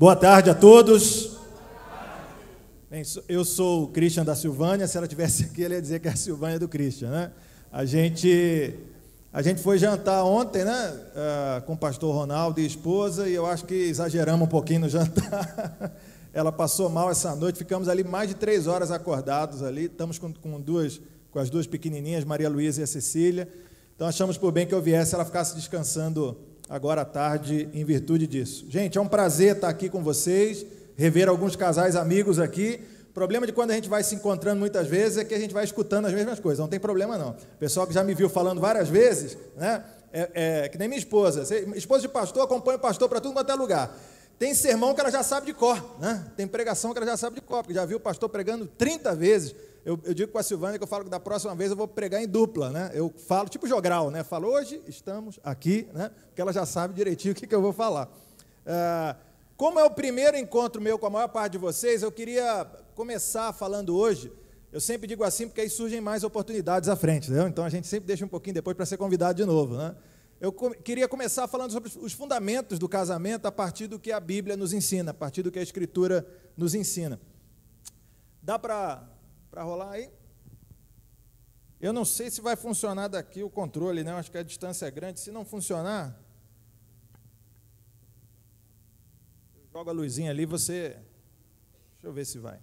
Boa tarde a todos. Bem, eu sou o Christian da Silvânia. Se ela estivesse aqui, ela ia dizer que é a Silvânia do Christian, né? A gente foi jantar ontem, né? Com o pastor Ronaldo e esposa, e eu acho que exageramos um pouquinho no jantar. Ela passou mal essa noite, ficamos ali mais de 3 horas acordados ali. Estamos com as duas pequenininhas, Maria Luísa e a Cecília. Então achamos por bem que eu viesse, ela ficasse descansando agora à tarde em virtude disso. Gente, é um prazer estar aqui com vocês, rever alguns casais amigos aqui. O problema de quando a gente vai se encontrando muitas vezes é que a gente vai escutando as mesmas coisas, não tem problema não. O pessoal que já me viu falando várias vezes, né, que nem minha esposa. Esposa de pastor acompanha o pastor para tudo quanto é lugar. Tem sermão que ela já sabe de cor, né? Tem pregação que ela já sabe de cor, porque já viu o pastor pregando 30 vezes. Eu digo com a Silvânia que eu falo que da próxima vez eu vou pregar em dupla, né? Eu falo tipo jogral, né? Falo, hoje estamos aqui, né? Porque ela já sabe direitinho o que eu vou falar. Como é o primeiro encontro meu com a maior parte de vocês, eu queria começar falando hoje. Eu sempre digo assim porque aí surgem mais oportunidades à frente, entendeu? Então a gente sempre deixa um pouquinho depois para ser convidado de novo, né? Eu queria começar falando sobre os fundamentos do casamento a partir do que a Bíblia nos ensina, a partir do que a Escritura nos ensina. Dá para rolar aí? Eu não sei se vai funcionar daqui o controle, né? Eu acho que a distância é grande. Se não funcionar, joga a luzinha ali, você... Deixa eu ver se vai.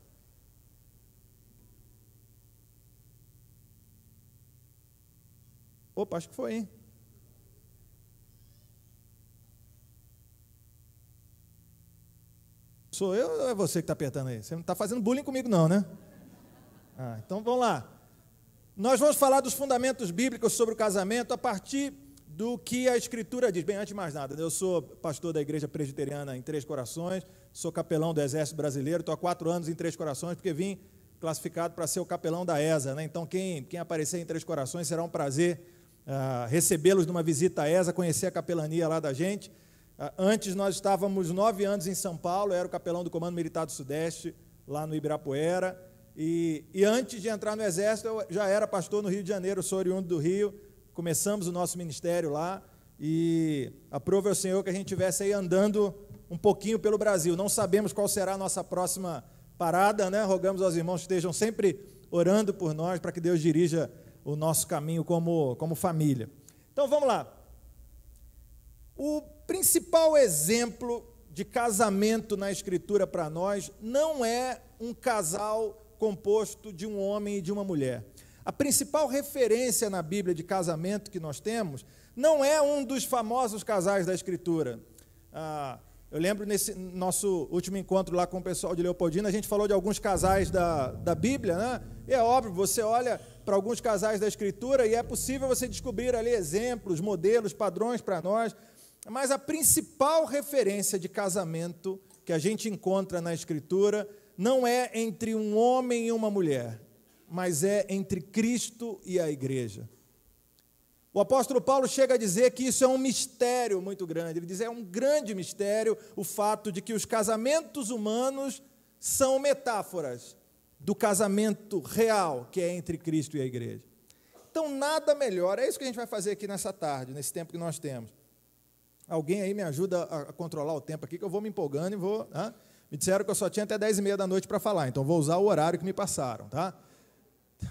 Opa, acho que foi, hein? Sou eu ou é você que está apertando aí? Você não está fazendo bullying comigo não, né? Então vamos lá. Nós vamos falar dos fundamentos bíblicos sobre o casamento a partir do que a Escritura diz. Bem, antes de mais nada, eu sou pastor da Igreja Presbiteriana em Três Corações, sou capelão do Exército Brasileiro, estou há 4 anos em Três Corações, porque vim classificado para ser o capelão da ESA, né? Então quem aparecer em Três Corações será um prazer recebê-los numa visita à ESA, conhecer a capelania lá da gente. Antes nós estávamos 9 anos em São Paulo, eu era o capelão do Comando Militar do Sudeste, lá no Ibirapuera, e antes de entrar no Exército, eu já era pastor no Rio de Janeiro, sou oriundo do Rio, começamos o nosso ministério lá, e aprove ao Senhor que a gente estivesse aí andando um pouquinho pelo Brasil. Não sabemos qual será a nossa próxima parada, né? Rogamos aos irmãos que estejam sempre orando por nós, para que Deus dirija o nosso caminho como família. Então vamos lá. O principal exemplo de casamento na Escritura para nós não é um casal composto de um homem e de uma mulher. A principal referência na Bíblia de casamento que nós temos não é um dos famosos casais da Escritura. Eu lembro nesse nosso último encontro lá com o pessoal de Leopoldina, a gente falou de alguns casais da Bíblia, né? E é óbvio, você olha para alguns casais da Escritura e é possível você descobrir ali exemplos, modelos, padrões para nós. Mas a principal referência de casamento que a gente encontra na Escritura não é entre um homem e uma mulher, mas é entre Cristo e a igreja. O apóstolo Paulo chega a dizer que isso é um mistério muito grande. Ele diz, é um grande mistério o fato de que os casamentos humanos são metáforas do casamento real que é entre Cristo e a igreja. Então, nada melhor, é isso que a gente vai fazer aqui nessa tarde, nesse tempo que nós temos. Alguém aí me ajuda a controlar o tempo aqui, que eu vou me empolgando e vou... Me disseram que eu só tinha até 10h30 da noite para falar, então vou usar o horário que me passaram, tá?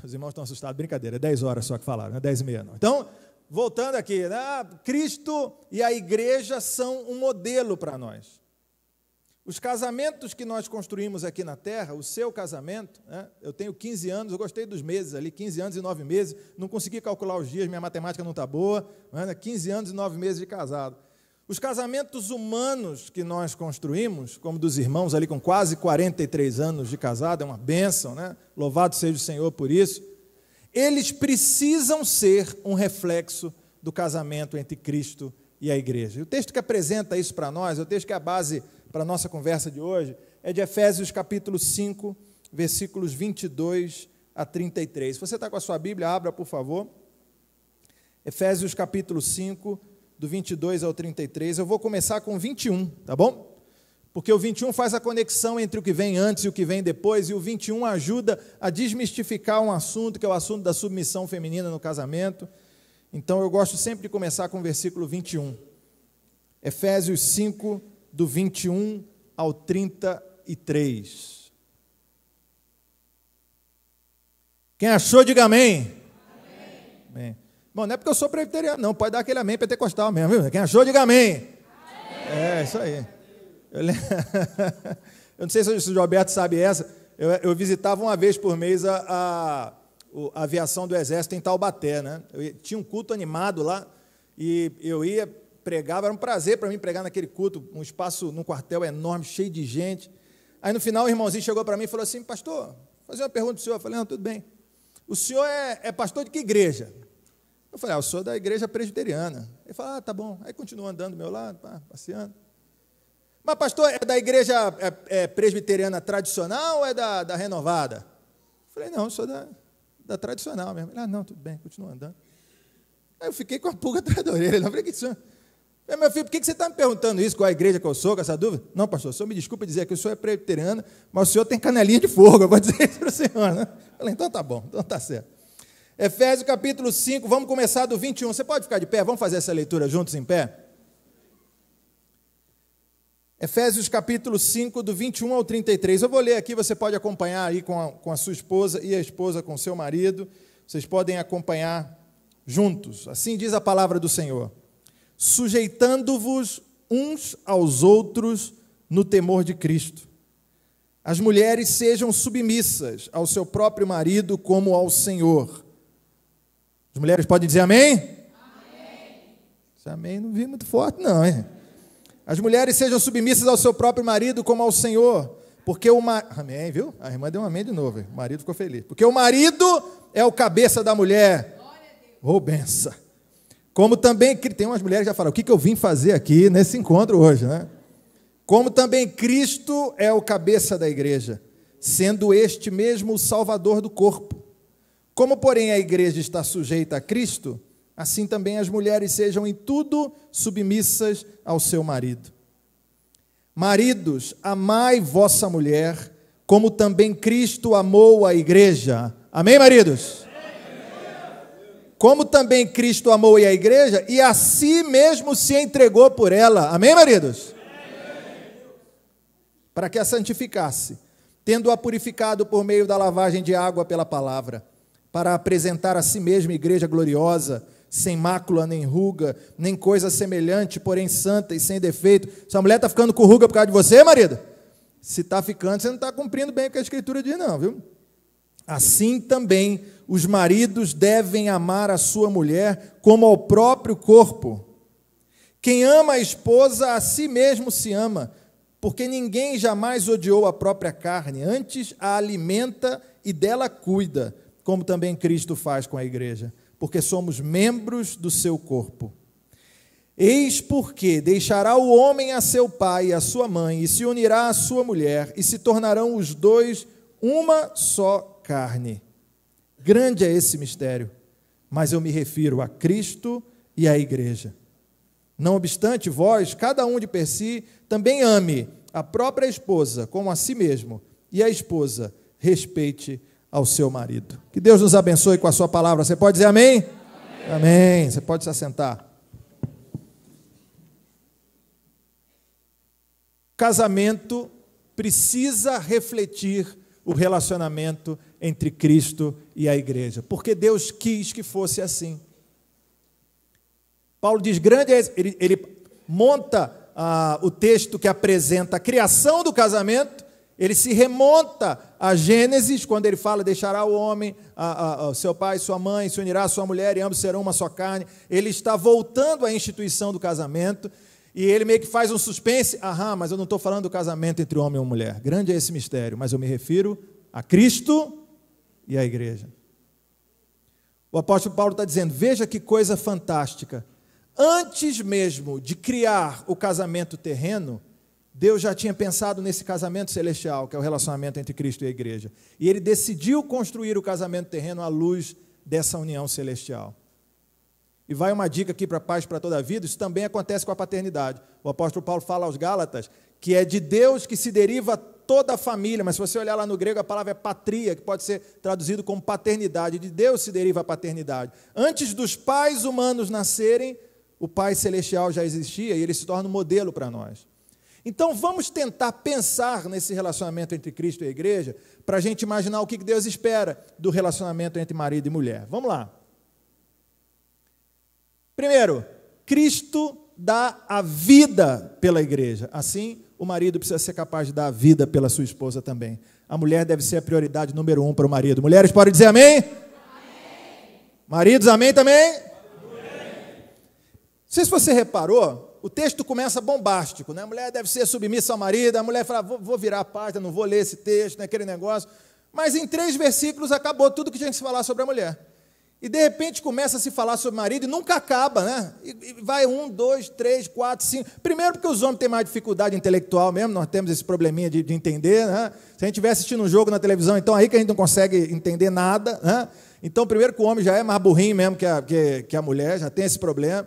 Os irmãos estão assustados, brincadeira, é 10 horas só que falaram, não é 10h30 não. Então, voltando aqui, né? Cristo e a igreja são um modelo para nós. Os casamentos que nós construímos aqui na terra, o seu casamento, né? Eu tenho 15 anos, eu gostei dos meses ali, 15 anos e 9 meses, não consegui calcular os dias, minha matemática não está boa, né? 15 anos e 9 meses de casado. Os casamentos humanos que nós construímos, como dos irmãos ali com quase 43 anos de casado, é uma bênção, né? Louvado seja o Senhor por isso. Eles precisam ser um reflexo do casamento entre Cristo e a igreja. E o texto que apresenta isso para nós, o texto que é a base para a nossa conversa de hoje, é de Efésios capítulo 5, versículos 22 a 33. Se você está com a sua Bíblia, abra, por favor. Efésios capítulo 5, do 22 ao 33, eu vou começar com 21, tá bom? Porque o 21 faz a conexão entre o que vem antes e o que vem depois, e o 21 ajuda a desmistificar um assunto, que é o assunto da submissão feminina no casamento. Então, eu gosto sempre de começar com o versículo 21. Efésios 5, do 21 ao 33. Quem achou, diga amém. Amém. Bom, não é porque eu sou presbiteriano, não. Pode dar aquele amém pentecostal mesmo, viu? Quem achou, diga amém. Amém. É, isso aí. Eu não sei se o Roberto sabe essa. Eu visitava uma vez por mês a aviação do Exército em Taubaté, né? Tinha um culto animado lá, e eu ia, pregava, era um prazer para mim pregar naquele culto, um espaço num quartel enorme, cheio de gente. Aí no final o irmãozinho chegou para mim e falou assim: pastor, vou fazer uma pergunta para o senhor. Eu falei: não, tudo bem. O senhor é pastor de que igreja? Eu falei: eu sou da igreja presbiteriana. Ele falou: tá bom. Aí continuou andando do meu lado, passeando. Mas, pastor, é da igreja presbiteriana tradicional ou é da renovada? Eu falei: não, eu sou da tradicional mesmo. Ele: não, tudo bem, continua andando. Aí eu fiquei com a pulga atrás da orelha. Eu falei: que senhor? Meu filho, por que você está me perguntando isso, qual a igreja que eu sou, com essa dúvida? Não, pastor, o senhor me desculpa dizer que o senhor é presbiteriano, mas o senhor tem canelinha de fogo, eu vou dizer isso para o senhor, né? Eu falei: então tá bom, então tá certo. Efésios capítulo 5, vamos começar do 21. Você pode ficar de pé? Vamos fazer essa leitura juntos em pé? Efésios capítulo 5, do 21 ao 33. Eu vou ler aqui, você pode acompanhar aí com a sua esposa e a esposa com o seu marido. Vocês podem acompanhar juntos. Assim diz a palavra do Senhor: sujeitando-vos uns aos outros no temor de Cristo. As mulheres sejam submissas ao seu próprio marido como ao Senhor. As mulheres podem dizer amém? Amém. Esse amém não vi muito forte não, hein? As mulheres sejam submissas ao seu próprio marido como ao Senhor, porque amém, viu? A irmã deu um amém de novo, o marido ficou feliz. Porque o marido é o cabeça da mulher. Ô, benção. Como também, tem umas mulheres que já falam: o que eu vim fazer aqui nesse encontro hoje, né? Como também Cristo é o cabeça da igreja, sendo este mesmo o Salvador do corpo. Como, porém, a igreja está sujeita a Cristo, assim também as mulheres sejam em tudo submissas ao seu marido. Maridos, amai vossa mulher, como também Cristo amou a igreja. Amém, maridos? Como também Cristo amou a igreja e a si mesmo se entregou por ela. Amém, maridos? Para que a santificasse, tendo-a purificado por meio da lavagem de água pela palavra, para apresentar a si mesma igreja gloriosa, sem mácula, nem ruga, nem coisa semelhante, porém santa e sem defeito. Sua mulher está ficando com ruga por causa de você, marido? Se está ficando, você não está cumprindo bem o que a Escritura diz, não, viu? Assim também os maridos devem amar a sua mulher como ao próprio corpo. Quem ama a esposa, a si mesmo se ama, porque ninguém jamais odiou a própria carne, antes a alimenta e dela cuida, como também Cristo faz com a igreja, porque somos membros do seu corpo. Eis porque deixará o homem a seu pai e a sua mãe, e se unirá à sua mulher, e se tornarão os dois uma só carne. Grande é esse mistério, mas eu me refiro a Cristo e à igreja. Não obstante, vós, cada um de per si, também ame a própria esposa como a si mesmo, e a esposa respeite ao seu marido. Que Deus nos abençoe com a sua palavra. Você pode dizer amém? Amém. Amém. Você pode se assentar. Casamento precisa refletir o relacionamento entre Cristo e a igreja, porque Deus quis que fosse assim. Paulo diz, grande é esse, ele monta o texto que apresenta a criação do casamento. Ele se remonta a Gênesis, quando ele fala: deixará o homem, seu pai e sua mãe, se unirá a sua mulher, e ambos serão uma só carne. Ele está voltando à instituição do casamento, e ele meio que faz um suspense. Mas eu não estou falando do casamento entre homem e mulher. Grande é esse mistério, mas eu me refiro a Cristo e à igreja. O apóstolo Paulo está dizendo: veja que coisa fantástica. Antes mesmo de criar o casamento terreno, Deus já tinha pensado nesse casamento celestial, que é o relacionamento entre Cristo e a igreja. E ele decidiu construir o casamento terreno à luz dessa união celestial. E vai uma dica aqui para a paz para toda a vida: isso também acontece com a paternidade. O apóstolo Paulo fala aos Gálatas que é de Deus que se deriva toda a família, mas se você olhar lá no grego, a palavra é patria, que pode ser traduzido como paternidade. De Deus se deriva a paternidade. Antes dos pais humanos nascerem, o Pai Celestial já existia e ele se torna um modelo para nós. Então, vamos tentar pensar nesse relacionamento entre Cristo e a igreja, para a gente imaginar o que Deus espera do relacionamento entre marido e mulher. Vamos lá. Primeiro, Cristo dá a vida pela igreja. Assim, o marido precisa ser capaz de dar a vida pela sua esposa também. A mulher deve ser a prioridade número 1 para o marido. Mulheres podem dizer amém? Amém. Maridos, amém também? Amém. Não sei se você reparou, o texto começa bombástico, né? A mulher deve ser submissa ao marido, a mulher fala, vou virar a página, não vou ler esse texto, né, aquele negócio. Mas em 3 versículos acabou tudo que tinha que se falar sobre a mulher. E de repente começa a se falar sobre o marido e nunca acaba, né? E vai 1, 2, 3, 4, 5. Primeiro porque os homens têm mais dificuldade intelectual mesmo, nós temos esse probleminha de entender, né? Se a gente estiver assistindo um jogo na televisão, então aí que a gente não consegue entender nada, né? Então, primeiro que o homem já é mais burrinho mesmo que a mulher, já tem esse problema.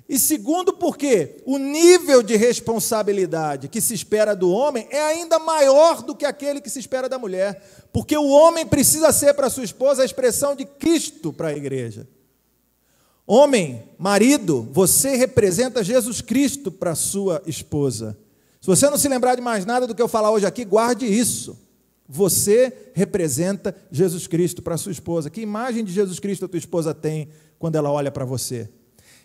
E segundo porque o nível de responsabilidade que se espera do homem é ainda maior do que aquele que se espera da mulher, porque o homem precisa ser para sua esposa a expressão de Cristo para a igreja. Homem, marido, você representa Jesus Cristo para a sua esposa. Se você não se lembrar de mais nada do que eu falar hoje aqui, guarde isso. Você representa Jesus Cristo para a sua esposa. Que imagem de Jesus Cristo a tua esposa tem quando ela olha para você?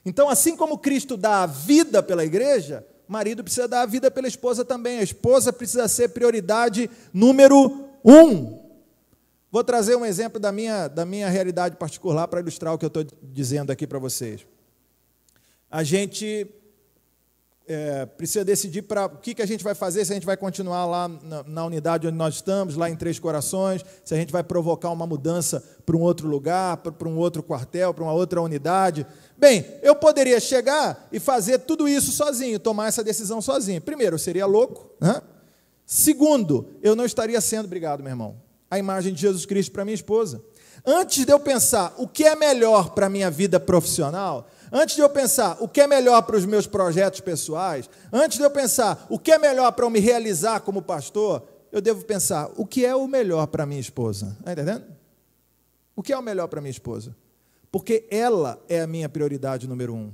Então, assim como Cristo dá a vida pela igreja, o marido precisa dar a vida pela esposa também. A esposa precisa ser prioridade número 1. Vou trazer um exemplo da minha realidade particular para ilustrar o que eu estou dizendo aqui para vocês. A gente precisa decidir para o que a gente vai fazer, se a gente vai continuar lá na unidade onde nós estamos, lá em Três Corações, se a gente vai provocar uma mudança para um outro lugar, para um outro quartel, para uma outra unidade. Bem, eu poderia chegar e fazer tudo isso sozinho, tomar essa decisão sozinho. Primeiro, eu seria louco, né? Segundo, eu não estaria sendo, obrigado, meu irmão, a imagem de Jesus Cristo para minha esposa. Antes de eu pensar o que é melhor para a minha vida profissional, antes de eu pensar o que é melhor para os meus projetos pessoais, antes de eu pensar o que é melhor para eu me realizar como pastor, eu devo pensar o que é o melhor para minha esposa. Está entendendo? O que é o melhor para minha esposa? Porque ela é a minha prioridade número 1.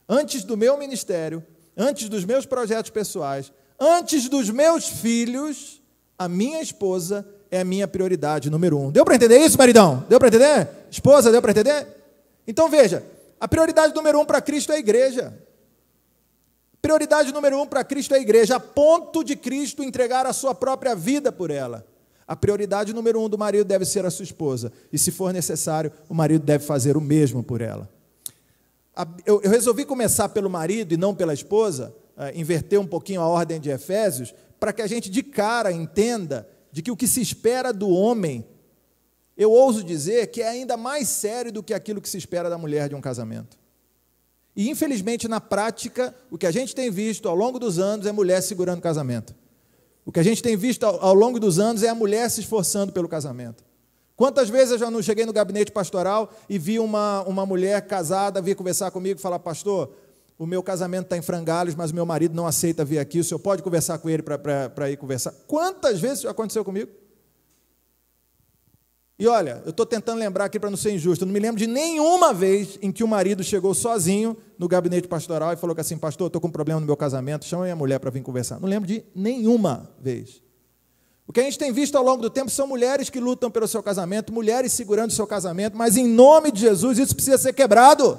Antes do meu ministério, antes dos meus projetos pessoais, antes dos meus filhos, a minha esposa é a minha prioridade número 1. Deu para entender isso, maridão? Deu para entender? Esposa, deu para entender? Então veja, a prioridade número 1 para Cristo é a igreja. Prioridade número 1 para Cristo é a igreja, a ponto de Cristo entregar a sua própria vida por ela. A prioridade número 1 do marido deve ser a sua esposa. E se for necessário, o marido deve fazer o mesmo por ela. Eu resolvi começar pelo marido e não pela esposa, inverter um pouquinho a ordem de Efésios, para que a gente de cara entenda de que o que se espera do homem, eu ouso dizer que é ainda mais sério do que aquilo que se espera da mulher de um casamento. E infelizmente na prática, o que a gente tem visto ao longo dos anos é mulher segurando o casamento. O que a gente tem visto ao longo dos anos é a mulher se esforçando pelo casamento. Quantas vezes eu já não cheguei no gabinete pastoral e vi uma mulher casada vir conversar comigo e falar, pastor, o meu casamento está em frangalhos, mas o meu marido não aceita vir aqui, o senhor pode conversar com ele para ir conversar? Quantas vezes isso aconteceu comigo? E olha, eu estou tentando lembrar aqui para não ser injusto, eu não me lembro de nenhuma vez em que o marido chegou sozinho no gabinete pastoral e falou assim, pastor, eu estou com um problema no meu casamento, chama minha mulher para vir conversar. Não lembro de nenhuma vez. O que a gente tem visto ao longo do tempo são mulheres que lutam pelo seu casamento, mulheres segurando o seu casamento, mas em nome de Jesus isso precisa ser quebrado.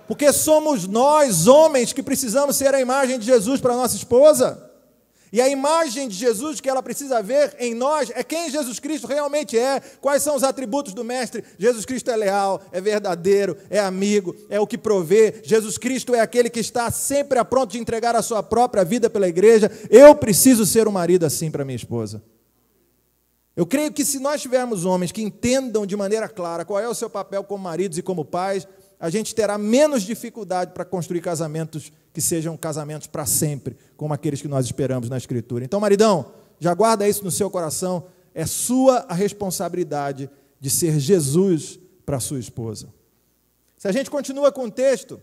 Porque somos nós, homens, que precisamos ser a imagem de Jesus para a nossa esposa. E a imagem de Jesus que ela precisa ver em nós é quem Jesus Cristo realmente é, quais são os atributos do Mestre. Jesus Cristo é leal, é verdadeiro, é amigo, é o que provê. Jesus Cristo é aquele que está sempre a ponto de entregar a sua própria vida pela igreja. Eu preciso ser um marido assim para minha esposa. Eu creio que se nós tivermos homens que entendam de maneira clara qual é o seu papel como maridos e como pais, a gente terá menos dificuldade para construir casamentos que sejam casamentos para sempre, como aqueles que nós esperamos na Escritura. Então, maridão, já guarda isso no seu coração, é sua a responsabilidade de ser Jesus para a sua esposa. Se a gente continua com o texto,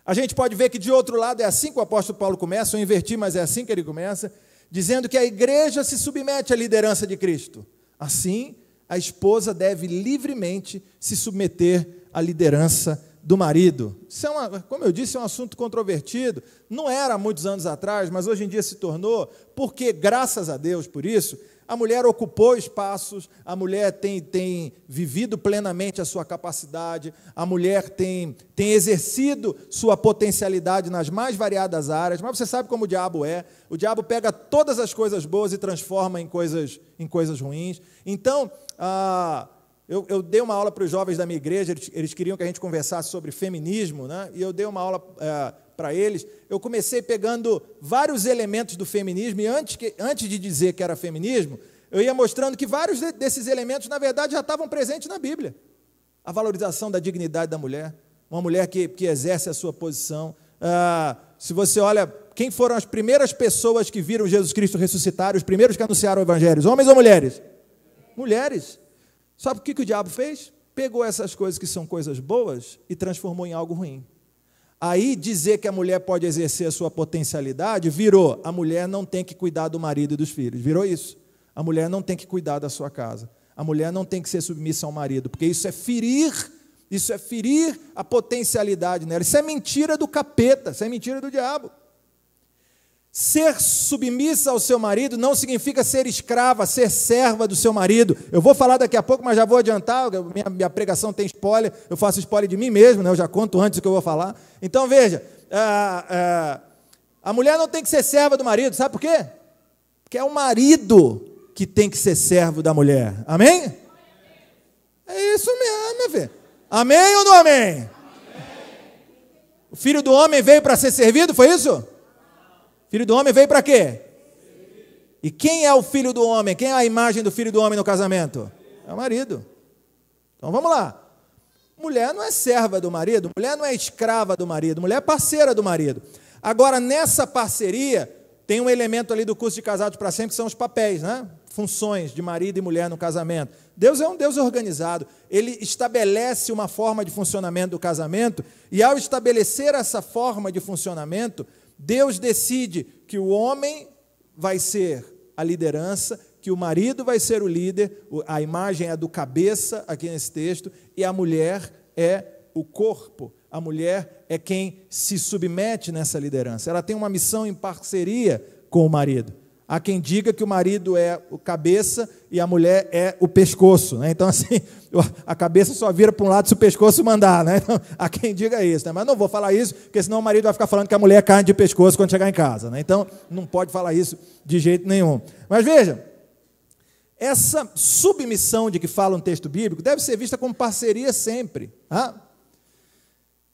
a gente pode ver que de outro lado é assim que o apóstolo Paulo começa, eu inverti, mas é assim que ele começa, dizendo que a igreja se submete à liderança de Cristo. Assim, a esposa deve livremente se submeter à liderança do marido. Isso como eu disse, é um assunto controvertido. Não era há muitos anos atrás, mas hoje em dia se tornou, porque, graças a Deus por isso, a mulher ocupou espaços, a mulher tem vivido plenamente a sua capacidade, a mulher tem exercido sua potencialidade nas mais variadas áreas, mas você sabe como o diabo é. O diabo pega todas as coisas boas e transforma em coisas ruins. Então, eu dei uma aula para os jovens da minha igreja, eles queriam que a gente conversasse sobre feminismo, né? E eu dei uma aula para eles. Eu comecei pegando vários elementos do feminismo, e antes de dizer que era feminismo, eu ia mostrando que vários desses elementos, na verdade, já estavam presentes na Bíblia. A valorização da dignidade da mulher, uma mulher que exerce a sua posição. Se você olha, quem foram as primeiras pessoas que viram Jesus Cristo ressuscitar, os primeiros que anunciaram o Evangelho, homens ou mulheres? Mulheres. Sabe o que o diabo fez? Pegou essas coisas que são coisas boas e transformou em algo ruim. Aí dizer que a mulher pode exercer a sua potencialidade virou, a mulher não tem que cuidar do marido e dos filhos, virou isso. A mulher não tem que cuidar da sua casa, a mulher não tem que ser submissa ao marido, porque isso é ferir a potencialidade nela, isso é mentira do capeta, isso é mentira do diabo. Ser submissa ao seu marido não significa ser escrava, ser serva do seu marido. Eu vou falar daqui a pouco, mas já vou adiantar, minha pregação tem spoiler, eu faço spoiler de mim mesmo, né? Eu já conto antes do que eu vou falar. Então veja, a mulher não tem que ser serva do marido, sabe por quê? Porque é o marido que tem que ser servo da mulher, amém? É isso mesmo, meu filho. Amém ou não amém? O filho do homem veio para ser servido, foi isso? Filho do homem veio para quê? E quem é o filho do homem? Quem é a imagem do filho do homem no casamento? É o marido. Então vamos lá. Mulher não é serva do marido, mulher não é escrava do marido, mulher é parceira do marido. Agora, nessa parceria, tem um elemento ali do curso de Casados para Sempre, que são os papéis, né? Funções de marido e mulher no casamento. Deus é um Deus organizado. Ele estabelece uma forma de funcionamento do casamento, e ao estabelecer essa forma de funcionamento, Deus decide que o homem vai ser a liderança, que o marido vai ser o líder, a imagem é do cabeça aqui nesse texto, e a mulher é o corpo. A mulher é quem se submete nessa liderança. Ela tem uma missão em parceria com o marido. Há quem diga que o marido é o cabeça e a mulher é o pescoço, né? Então, assim, a cabeça só vira para um lado se o pescoço mandar, né? Então, há quem diga isso, né? Mas não vou falar isso, porque senão o marido vai ficar falando que a mulher é carne de pescoço quando chegar em casa, né? Então, não pode falar isso de jeito nenhum. Mas veja, essa submissão de que fala um texto bíblico deve ser vista como parceria sempre.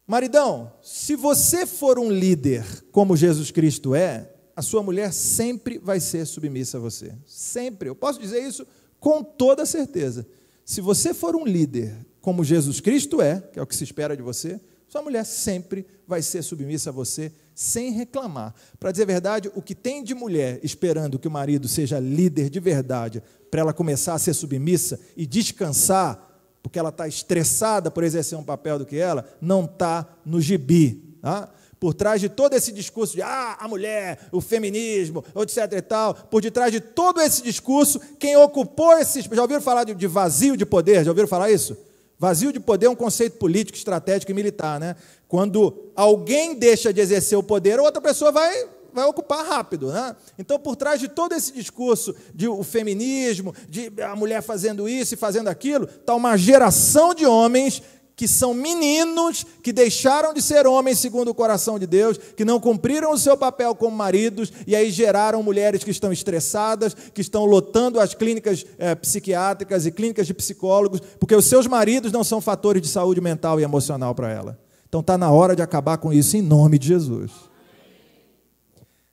Maridão, se você for um líder como Jesus Cristo é, a sua mulher sempre vai ser submissa a você. Sempre. Eu posso dizer isso com toda certeza. Se você for um líder como Jesus Cristo é, que é o que se espera de você, sua mulher sempre vai ser submissa a você, sem reclamar. Para dizer a verdade, o que tem de mulher esperando que o marido seja líder de verdade, para ela começar a ser submissa e descansar, porque ela está estressada por exercer um papel do que ela, não está no gibi, tá? Por trás de todo esse discurso de a mulher, o feminismo, etc e tal, por detrás de todo esse discurso, quem ocupou esses... Já ouviram falar de vazio de poder? Já ouviram falar isso? Vazio de poder é um conceito político, estratégico e militar, né? Quando alguém deixa de exercer o poder, outra pessoa vai ocupar rápido, né? Então, por trás de todo esse discurso de o feminismo, de a mulher fazendo isso e fazendo aquilo, está uma geração de homens que são meninos, que deixaram de ser homens segundo o coração de Deus, que não cumpriram o seu papel como maridos, e aí geraram mulheres que estão estressadas, que estão lotando as clínicas psiquiátricas e clínicas de psicólogos, porque os seus maridos não são fatores de saúde mental e emocional para ela. Então está na hora de acabar com isso em nome de Jesus.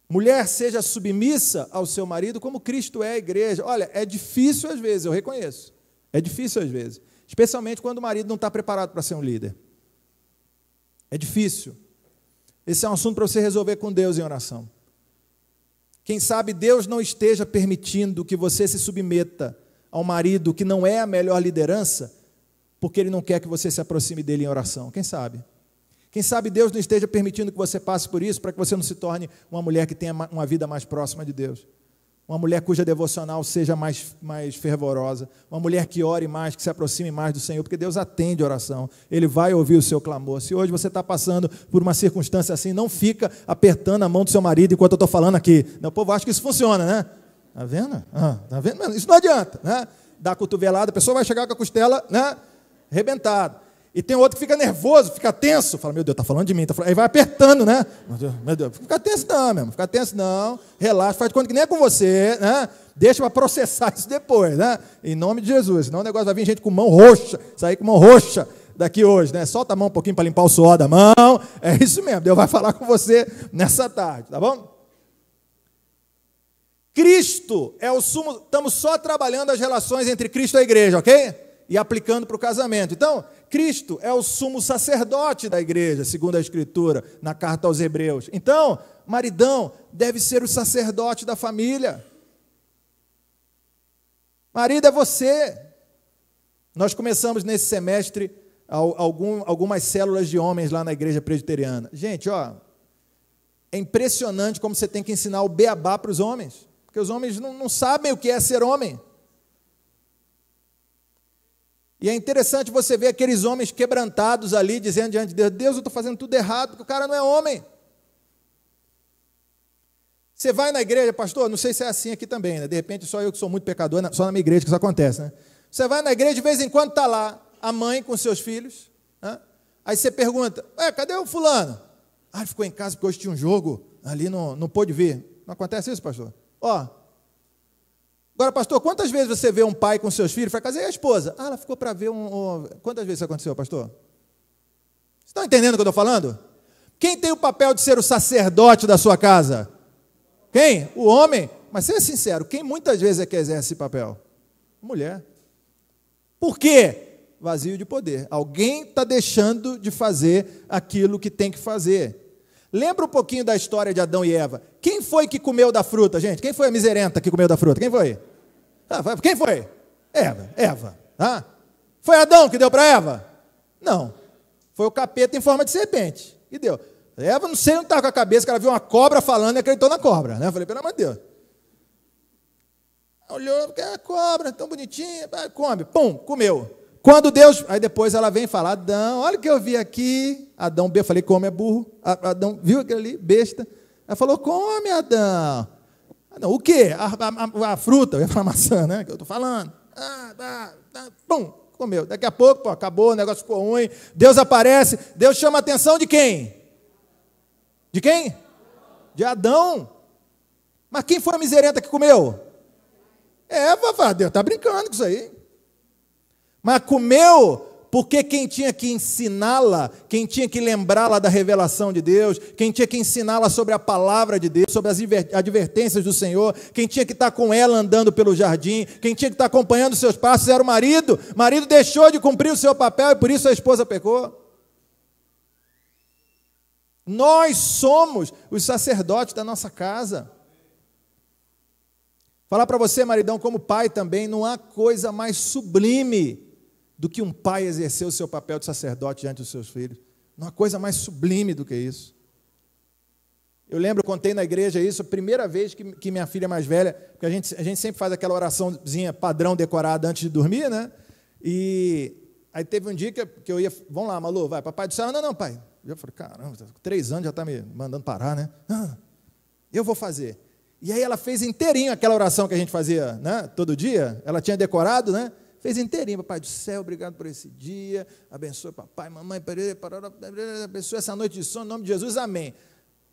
Mulher, seja submissa ao seu marido como Cristo é a igreja. Olha, é difícil às vezes, eu reconheço. É difícil às vezes. Especialmente quando o marido não está preparado para ser um líder. É difícil. Esse é um assunto para você resolver com Deus em oração. Quem sabe Deus não esteja permitindo que você se submeta ao marido que não é a melhor liderança, porque Ele não quer que você se aproxime dele em oração. Quem sabe? Quem sabe Deus não esteja permitindo que você passe por isso, para que você não se torne uma mulher que tenha uma vida mais próxima de Deus. uma mulher cuja devocional seja mais fervorosa, uma mulher que ore mais, que se aproxime mais do Senhor, porque Deus atende a oração, Ele vai ouvir o seu clamor. Se hoje você está passando por uma circunstância assim, não fica apertando a mão do seu marido enquanto eu estou falando aqui. O povo acha que isso funciona, né? Está vendo? Tá vendo? Isso não adianta, né? Dá cotovelada, a pessoa vai chegar com a costela, né, arrebentada. E tem outro que fica nervoso, fica tenso. Fala, meu Deus, está falando de mim. Aí vai apertando, né? Meu Deus, fica tenso não, mesmo. Fica tenso não. Relaxa, faz de conta que nem é com você, né? Deixa para processar isso depois, né? Em nome de Jesus. Senão o negócio vai vir gente com mão roxa, sair com mão roxa daqui hoje, né? Solta a mão um pouquinho para limpar o suor da mão. É isso mesmo. Deus vai falar com você nessa tarde, tá bom? Cristo é o sumo. Estamos só trabalhando as relações entre Cristo e a igreja, ok? E aplicando para o casamento. Então, Cristo é o sumo sacerdote da igreja, segundo a Escritura, na carta aos Hebreus. Então, maridão deve ser o sacerdote da família. Marido é você. Nós começamos nesse semestre algumas células de homens lá na igreja presbiteriana. Gente, é impressionante como você tem que ensinar o beabá para os homens, porque os homens não sabem o que é ser homem. E é interessante você ver aqueles homens quebrantados ali, dizendo diante de Deus, Deus, eu estou fazendo tudo errado, porque o cara não é homem. Você vai na igreja, pastor, não sei se é assim aqui também, né? De repente só eu que sou muito pecador, só na minha igreja que isso acontece, né? Você vai na igreja, de vez em quando está lá a mãe com seus filhos, né? Aí você pergunta, cadê o fulano? Ele ficou em casa porque hoje tinha um jogo, ali não pôde vir. Não acontece isso, pastor? Agora, pastor, quantas vezes você vê um pai com seus filhos? Fala, e a esposa? Ela ficou para ver Quantas vezes isso aconteceu, pastor? Vocês estão entendendo o que eu estou falando? Quem tem o papel de ser o sacerdote da sua casa? Quem? O homem. Mas seja sincero, quem muitas vezes é que exerce esse papel? Mulher. Por quê? Vazio de poder. Alguém está deixando de fazer aquilo que tem que fazer. Lembra um pouquinho da história de Adão e Eva. Quem foi que comeu da fruta, gente? Quem foi a miserenta que comeu da fruta? Quem foi? Quem foi? Eva. Foi Adão que deu para Eva? Não. Foi o capeta em forma de serpente. E deu. Eva, não sei onde estava com a cabeça, que ela viu uma cobra falando e acreditou na cobra. Né? Eu falei, pelo amor de Deus. Olhou, porque é a cobra, tão bonitinha, come. Pum, comeu. Quando Deus, aí depois ela vem falar, Adão, olha o que eu vi aqui. Adão, eu falei, come, é burro. Adão viu aquilo ali, besta. Ela falou, come, Adão. Não, o quê? A fruta, eu ia falar maçã, né? Que eu estou falando. Pum, comeu. Daqui a pouco, acabou, o negócio ficou ruim. Deus aparece, Deus chama a atenção de quem? De quem? De Adão. Mas quem foi a miserenta que comeu? Eva, Deus está brincando com isso aí. Mas comeu porque quem tinha que ensiná-la, quem tinha que lembrá-la da revelação de Deus, quem tinha que ensiná-la sobre a palavra de Deus, sobre as advertências do Senhor, quem tinha que estar com ela andando pelo jardim, quem tinha que estar acompanhando os seus passos era o marido. O marido deixou de cumprir o seu papel e por isso a esposa pecou. Nós somos os sacerdotes da nossa casa. Falar para você, maridão, como pai também, não há coisa mais sublime do que um pai exercer o seu papel de sacerdote diante dos seus filhos. Não há coisa mais sublime do que isso. Eu lembro, eu contei na igreja isso, a primeira vez que minha filha mais velha, porque a gente sempre faz aquela oraçãozinha padrão decorada antes de dormir, né? E aí teve um dia que eu ia, vamos lá, Malu, vai, papai do céu, não, pai. Eu falei, caramba, 3 anos já está me mandando parar, né? Eu vou fazer. E aí ela fez inteirinho aquela oração que a gente fazia, né, todo dia, ela tinha decorado, né? Fez inteirinho, papai do céu, obrigado por esse dia, abençoe papai, mamãe, abençoe essa noite de sono, em nome de Jesus, amém.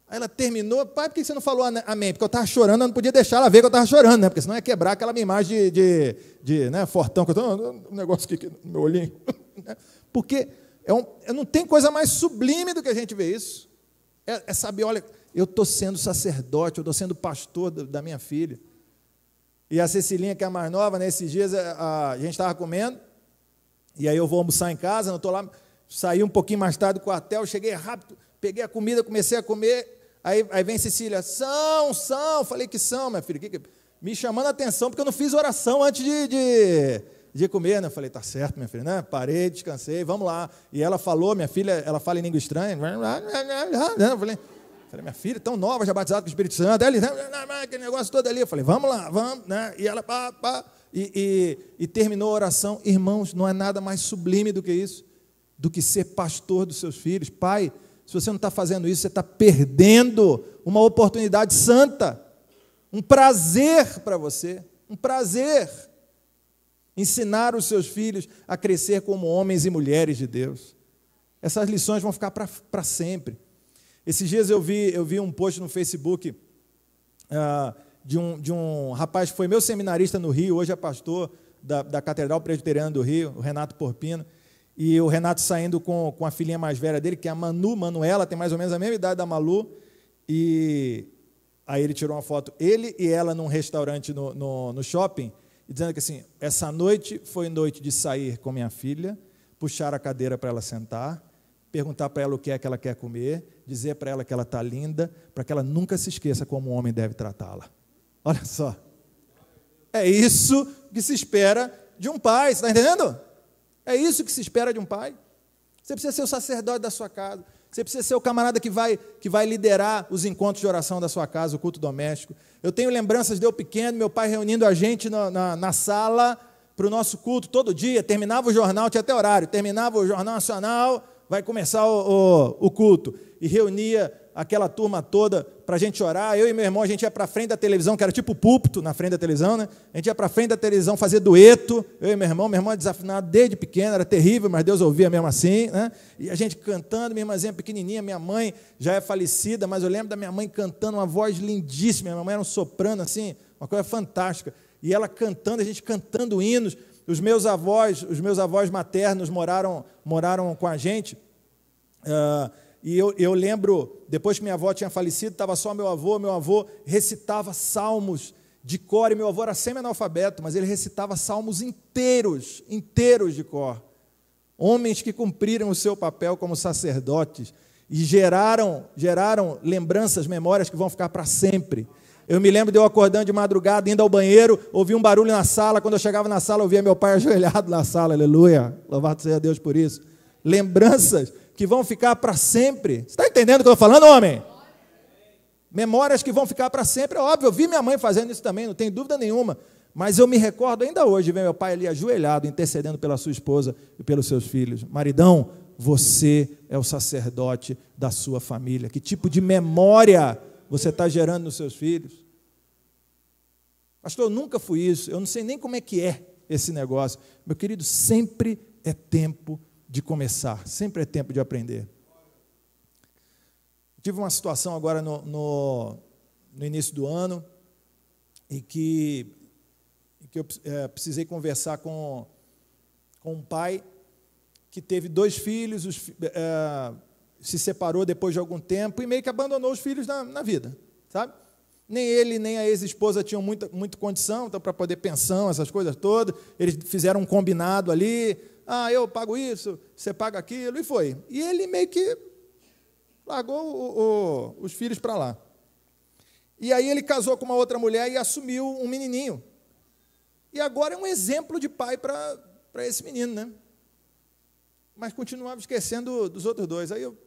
Aí ela terminou, pai, por que você não falou amém? Porque eu estava chorando, eu não podia deixar ela ver que eu estava chorando, né? Porque senão ia quebrar aquela minha imagem de fortão, que eu estou, um negócio aqui no meu olhinho. Porque não tem coisa mais sublime do que a gente ver isso. É saber, olha, eu estou sendo sacerdote, eu estou sendo pastor da minha filha. E a Cecilinha, que é a mais nova, nesses dias a gente estava comendo, e aí eu vou almoçar em casa, não estou lá, saí um pouquinho mais tarde do quartel, cheguei rápido, peguei a comida, comecei a comer, aí vem Cecília, são, falei que são, minha filha, me chamando a atenção, porque eu não fiz oração antes de comer, né? Eu falei, tá certo, minha filha, né? Parei, descansei, vamos lá. E ela falou, minha filha, ela fala em língua estranha, eu falei, Falei, minha filha, tão nova, já batizada com o Espírito Santo. Aí ele, aquele negócio todo ali. Eu falei, vamos lá, vamos, né? E ela, e terminou a oração. Irmãos, não é nada mais sublime do que isso, do que ser pastor dos seus filhos. Pai, se você não está fazendo isso, você está perdendo uma oportunidade santa, um prazer para você, um prazer. Ensinar os seus filhos a crescer como homens e mulheres de Deus. Essas lições vão ficar para sempre. Esses dias eu vi um post no Facebook de um rapaz que foi meu seminarista no Rio, hoje é pastor da Catedral Presbiteriana do Rio, o Renato Porpino, e o Renato saindo com a filhinha mais velha dele, que é a Manuela, tem mais ou menos a mesma idade da Malu, e aí ele tirou uma foto, ele e ela num restaurante no shopping, e dizendo que assim, essa noite foi noite de sair com minha filha, puxar a cadeira para ela sentar, perguntar para ela o que é que ela quer comer, dizer para ela que ela está linda, para que ela nunca se esqueça como um homem deve tratá-la. Olha só. É isso que se espera de um pai, você está entendendo? É isso que se espera de um pai. Você precisa ser o sacerdote da sua casa. Você precisa ser o camarada que vai liderar os encontros de oração da sua casa, o culto doméstico. Eu tenho lembranças de eu pequeno, meu pai reunindo a gente na sala para o nosso culto todo dia. Terminava o jornal, tinha até horário, terminava o Jornal Nacional, vai começar o culto. E reunia aquela turma toda para a gente orar. Eu e meu irmão, a gente ia para a frente da televisão, que era tipo púlpito na frente da televisão, né? A gente ia para a frente da televisão fazer dueto, eu e meu irmão é desafinado desde pequeno, era terrível, mas Deus ouvia mesmo assim, né? E a gente cantando, minha irmãzinha pequenininha, minha mãe já é falecida, mas eu lembro da minha mãe cantando, uma voz lindíssima, minha mãe era um soprano assim, uma coisa fantástica, e ela cantando, a gente cantando hinos. Os meus avós maternos moraram com a gente, e eu lembro, depois que minha avó tinha falecido, estava só meu avô recitava salmos de cor, e meu avô era semi-analfabeto, mas ele recitava salmos inteiros de cor. Homens que cumpriram o seu papel como sacerdotes, e geraram lembranças, memórias que vão ficar para sempre. Eu me lembro de eu acordando de madrugada, indo ao banheiro, ouvi um barulho na sala, quando eu chegava na sala, eu via meu pai ajoelhado na sala, aleluia, louvado seja Deus por isso. Lembranças que vão ficar para sempre. Você está entendendo o que eu estou falando, homem? Memórias que vão ficar para sempre, é óbvio, eu vi minha mãe fazendo isso também, não tem dúvida nenhuma, mas eu me recordo ainda hoje de ver meu pai ali ajoelhado, intercedendo pela sua esposa e pelos seus filhos. Maridão, você é o sacerdote da sua família. Que tipo de memória você está gerando nos seus filhos? Pastor, eu nunca fui isso, eu não sei nem como é que é esse negócio. Meu querido, sempre é tempo de começar, sempre é tempo de aprender. Tive uma situação agora no início do ano, em que eu precisei conversar com um pai que teve 2 filhos, se separou depois de algum tempo e meio que abandonou os filhos na vida, sabe? Nem ele, nem a ex-esposa tinham muita condição, então, para poder pensão, essas coisas todas. Eles fizeram um combinado ali, eu pago isso, você paga aquilo, e foi. E ele meio que largou os filhos para lá. E aí ele casou com uma outra mulher e assumiu um menininho. E agora é um exemplo de pai para esse menino, né? Mas continuava esquecendo dos outros 2. Aí eu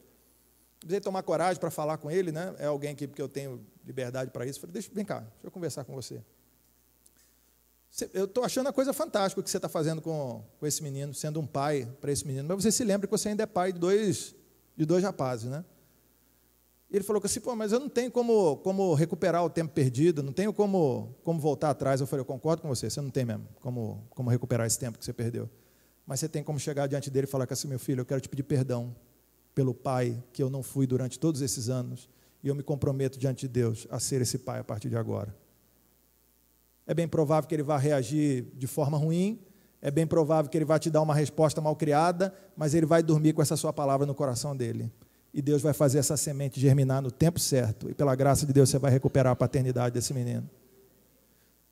precisei tomar coragem para falar com ele, né? É alguém que eu tenho liberdade para isso. Falei, vem cá, deixa eu conversar com você. Eu estou achando a coisa fantástica o que você está fazendo com esse menino, sendo um pai para esse menino, mas você se lembra que você ainda é pai de dois rapazes, né? E ele falou assim, mas eu não tenho como recuperar o tempo perdido, não tenho como voltar atrás. Eu falei, eu concordo com você não tem mesmo como recuperar esse tempo que você perdeu. Mas você tem como chegar diante dele e falar assim, meu filho, eu quero te pedir perdão pelo pai que eu não fui durante todos esses anos, e eu me comprometo diante de Deus a ser esse pai a partir de agora. É bem provável que ele vá reagir de forma ruim, é bem provável que ele vai te dar uma resposta mal criada, mas ele vai dormir com essa sua palavra no coração dele. E Deus vai fazer essa semente germinar no tempo certo, e pela graça de Deus você vai recuperar a paternidade desse menino.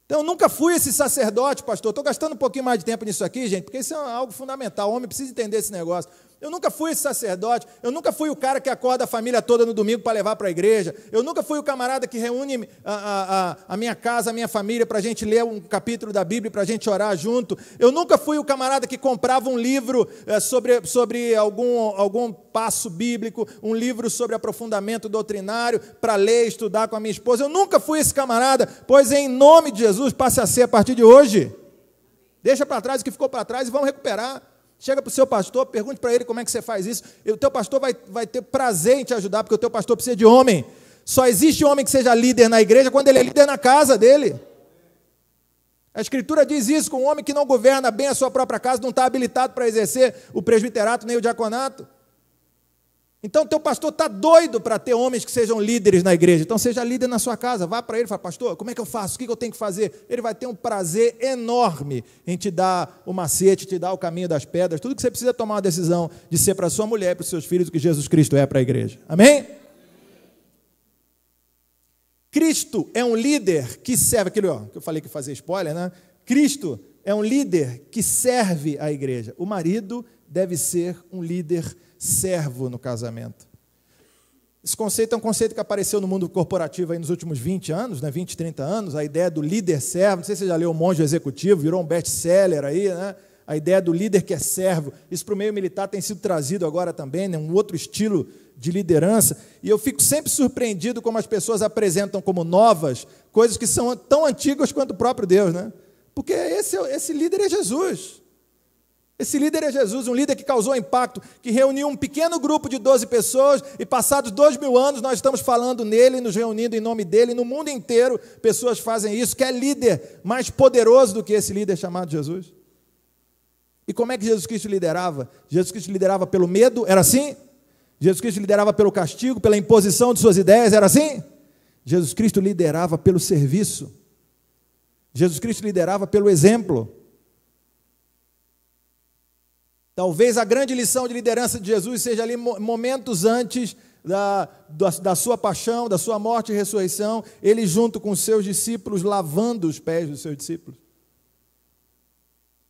Então, eu nunca fui esse sacerdote, pastor. Estou gastando um pouquinho mais de tempo nisso aqui, gente, porque isso é algo fundamental. O homem precisa entender esse negócio. Eu nunca fui esse sacerdote, eu nunca fui o cara que acorda a família toda no domingo para levar para a igreja, eu nunca fui o camarada que reúne a minha casa, a minha família, para a gente ler um capítulo da Bíblia, para a gente orar junto, eu nunca fui o camarada que comprava um livro sobre algum passo bíblico, um livro sobre aprofundamento doutrinário, para ler e estudar com a minha esposa, eu nunca fui esse camarada, pois em nome de Jesus, passe a ser a partir de hoje. Deixa para trás o que ficou para trás e vamos recuperar. Chega para o seu pastor, pergunte para ele como é que você faz isso. O teu pastor vai ter prazer em te ajudar, porque o teu pastor precisa de homem. Só existe homem que seja líder na igreja quando ele é líder na casa dele. A Escritura diz isso, que um homem que não governa bem a sua própria casa não está habilitado para exercer o presbiterato nem o diaconato. Então, teu pastor está doido para ter homens que sejam líderes na igreja. Então, seja líder na sua casa. Vá para ele e fala, pastor, como é que eu faço? O que eu tenho que fazer? Ele vai ter um prazer enorme em te dar o macete, te dar o caminho das pedras, tudo que você precisa tomar uma decisão de ser para a sua mulher, para os seus filhos, o que Jesus Cristo é para a igreja. Amém? Cristo é um líder que serve, aquilo que eu falei que ia fazer spoiler, né? Cristo é um líder que serve a igreja. O marido deve ser um líder servo no casamento. Esse conceito é um conceito que apareceu no mundo corporativo aí nos últimos 20 anos, né? 20, 30 anos, a ideia do líder servo, não sei se você já leu O Monge Executivo, virou um best-seller aí, né? A ideia do líder que é servo, isso para o meio militar tem sido trazido agora também, né? Um outro estilo de liderança, e eu fico sempre surpreendido como as pessoas apresentam como novas coisas que são tão antigas quanto o próprio Deus, né? Porque esse líder é Jesus. Esse líder é Jesus, um líder que causou impacto, que reuniu um pequeno grupo de 12 pessoas, e passados 2000 anos nós estamos falando nele, nos reunindo em nome dele, no mundo inteiro pessoas fazem isso. Quer líder mais poderoso do que esse líder chamado Jesus? E como é que Jesus Cristo liderava? Jesus Cristo liderava pelo medo, era assim? Jesus Cristo liderava pelo castigo, pela imposição de suas ideias, era assim? Jesus Cristo liderava pelo serviço. Jesus Cristo liderava pelo exemplo. Talvez a grande lição de liderança de Jesus seja ali momentos antes da sua paixão, da sua morte e ressurreição, ele junto com os seus discípulos, lavando os pés dos seus discípulos.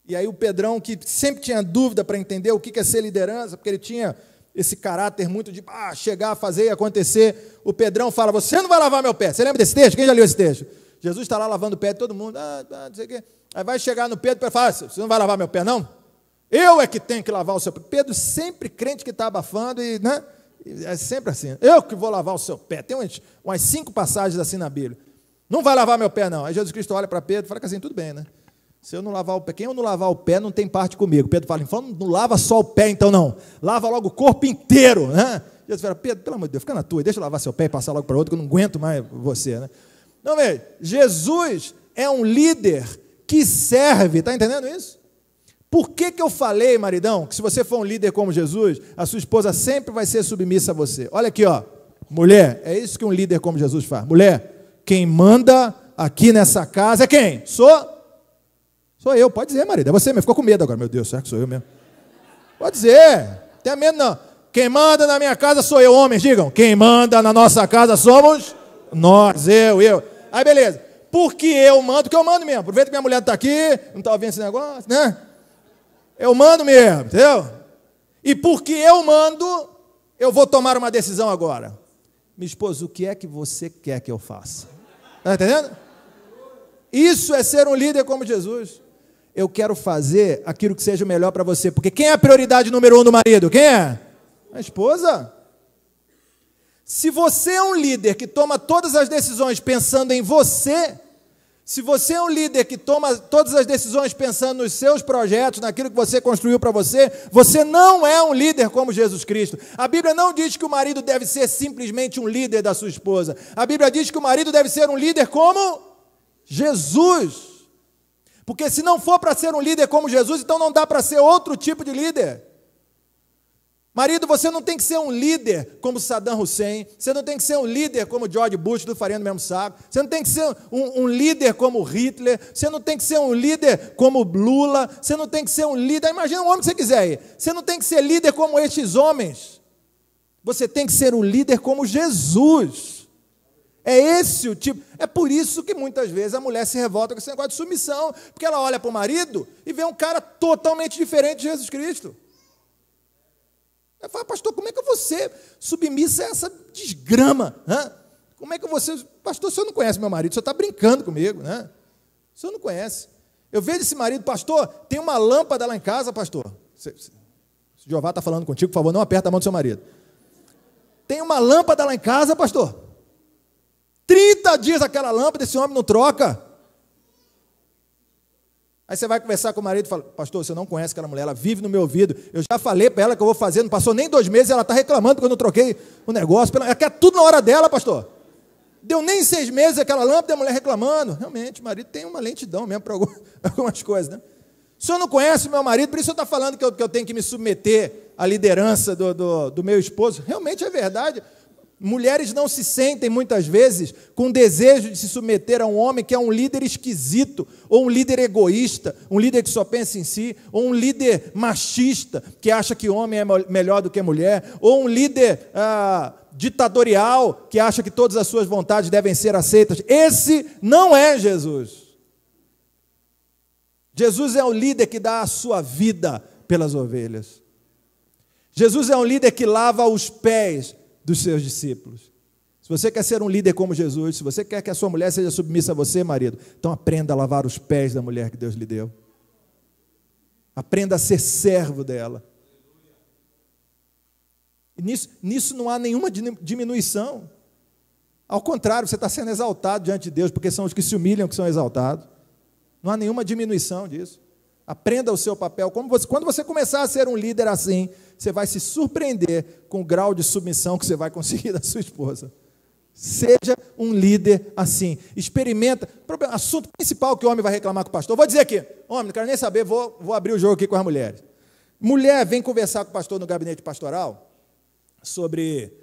E aí o Pedrão, que sempre tinha dúvida para entender o que é ser liderança, porque ele tinha esse caráter muito de chegar, fazer e acontecer, o Pedrão fala, você não vai lavar meu pé. Você lembra desse texto? Quem já leu esse texto? Jesus está lá lavando o pé de todo mundo, não sei o quê. Aí vai chegar no Pedro e fala, você não vai lavar meu pé não? Eu é que tenho que lavar o seu pé. Pedro sempre crente que está abafando, e, né? É sempre assim. Eu que vou lavar o seu pé. Tem umas 5 passagens assim na Bíblia. Não vai lavar meu pé, não. Aí Jesus Cristo olha para Pedro e fala assim, tudo bem, né? Se eu não lavar o pé, quem eu não lavar o pé não tem parte comigo. Pedro fala, então não lava só o pé, então não. Lava logo o corpo inteiro, né? Jesus fala, Pedro, pelo amor de Deus, fica na tua, deixa eu lavar seu pé e passar logo para outro, que eu não aguento mais você, né? Não, veja, Jesus é um líder que serve, está entendendo isso? Por que eu falei, maridão, que se você for um líder como Jesus, a sua esposa sempre vai ser submissa a você? Olha aqui, ó, mulher, é isso que um líder como Jesus faz. Mulher, quem manda aqui nessa casa é quem? Sou eu, pode dizer, marido, é você mesmo. Ficou com medo agora, meu Deus, será que sou eu mesmo? Pode dizer, tenha medo não. Quem manda na minha casa sou eu, homens, digam. Quem manda na nossa casa somos nós, eu. Aí, beleza. Porque eu mando, porque eu mando mesmo. Aproveita que minha mulher está aqui, não está ouvindo esse negócio, né? Eu mando mesmo, entendeu? E porque eu mando, eu vou tomar uma decisão agora. Minha esposa, o que é que você quer que eu faça? Está entendendo? Isso é ser um líder como Jesus. Eu quero fazer aquilo que seja o melhor para você. Porque quem é a prioridade número 1 do marido? Quem é? A esposa. Se você é um líder que toma todas as decisões pensando em você, se você é um líder que toma todas as decisões pensando nos seus projetos, naquilo que você construiu para você, você não é um líder como Jesus Cristo. A Bíblia não diz que o marido deve ser simplesmente um líder da sua esposa. A Bíblia diz que o marido deve ser um líder como Jesus. Porque se não for para ser um líder como Jesus, então não dá para ser outro tipo de líder. Marido, você não tem que ser um líder como Saddam Hussein, você não tem que ser um líder como George Bush, do farinha no mesmo saco, você não tem que ser um líder como Hitler, você não tem que ser um líder como Lula, você não tem que ser um líder, imagina um homem que você quiser aí, você não tem que ser líder como estes homens, você tem que ser um líder como Jesus. É esse o tipo, é por isso que muitas vezes a mulher se revolta com esse negócio de submissão, porque ela olha para o marido e vê um cara totalmente diferente de Jesus Cristo. Eu falo, pastor, como é que eu vou ser submissa a essa desgrama? Né? Como é que você... Pastor, o senhor não conhece meu marido, o senhor está brincando comigo, né? O senhor não conhece. Eu vejo esse marido, pastor, tem uma lâmpada lá em casa, pastor. Se Jeová está falando contigo, por favor, não aperta a mão do seu marido. Tem uma lâmpada lá em casa, pastor. 30 dias aquela lâmpada, esse homem não troca. Aí você vai conversar com o marido e fala, pastor, você não conhece aquela mulher, ela vive no meu ouvido, eu já falei para ela que eu vou fazer, não passou nem 2 meses, ela está reclamando porque eu não troquei o negócio, ela quer tudo na hora dela, pastor. Deu nem 6 meses aquela lâmpada e a mulher reclamando. Realmente, o marido tem uma lentidão mesmo para algumas coisas, né? O senhor não conhece o meu marido, por isso o senhor está falando que eu tenho que me submeter à liderança do meu esposo. Realmente é verdade. Mulheres não se sentem, muitas vezes, com desejo de se submeter a um homem que é um líder esquisito, ou um líder egoísta, um líder que só pensa em si, ou um líder machista, que acha que homem é melhor do que mulher, ou um líder ditatorial, que acha que todas as suas vontades devem ser aceitas. Esse não é Jesus. Jesus é o líder que dá a sua vida pelas ovelhas. Jesus é um líder que lava os pés dos seus discípulos. Se você quer ser um líder como Jesus, se você quer que a sua mulher seja submissa a você, marido, então aprenda a lavar os pés da mulher que Deus lhe deu. Aprenda a ser servo dela. E nisso não há nenhuma diminuição. Ao contrário, você está sendo exaltado diante de Deus, porque são os que se humilham que são exaltados. Não há nenhuma diminuição disso. Aprenda o seu papel. Quando você começar a ser um líder assim, você vai se surpreender com o grau de submissão que você vai conseguir da sua esposa. Seja um líder assim. Experimenta. Assunto principal que o homem vai reclamar com o pastor. Vou dizer aqui, homem, não quero nem saber, vou abrir o jogo aqui com as mulheres. Mulher vem conversar com o pastor no gabinete pastoral sobre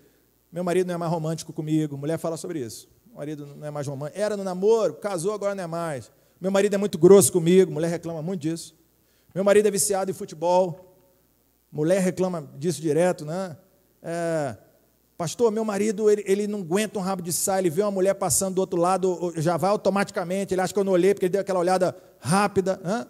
meu marido não é mais romântico comigo. Mulher fala sobre isso. O marido não é mais romântico. Era no namoro, casou, agora não é mais. Meu marido é muito grosso comigo, mulher reclama muito disso. Meu marido é viciado em futebol, mulher reclama disso direto, né? Pastor, meu marido, ele não aguenta um rabo de saia, ele vê uma mulher passando do outro lado, já vai automaticamente, ele acha que eu não olhei, porque ele deu aquela olhada rápida. Né?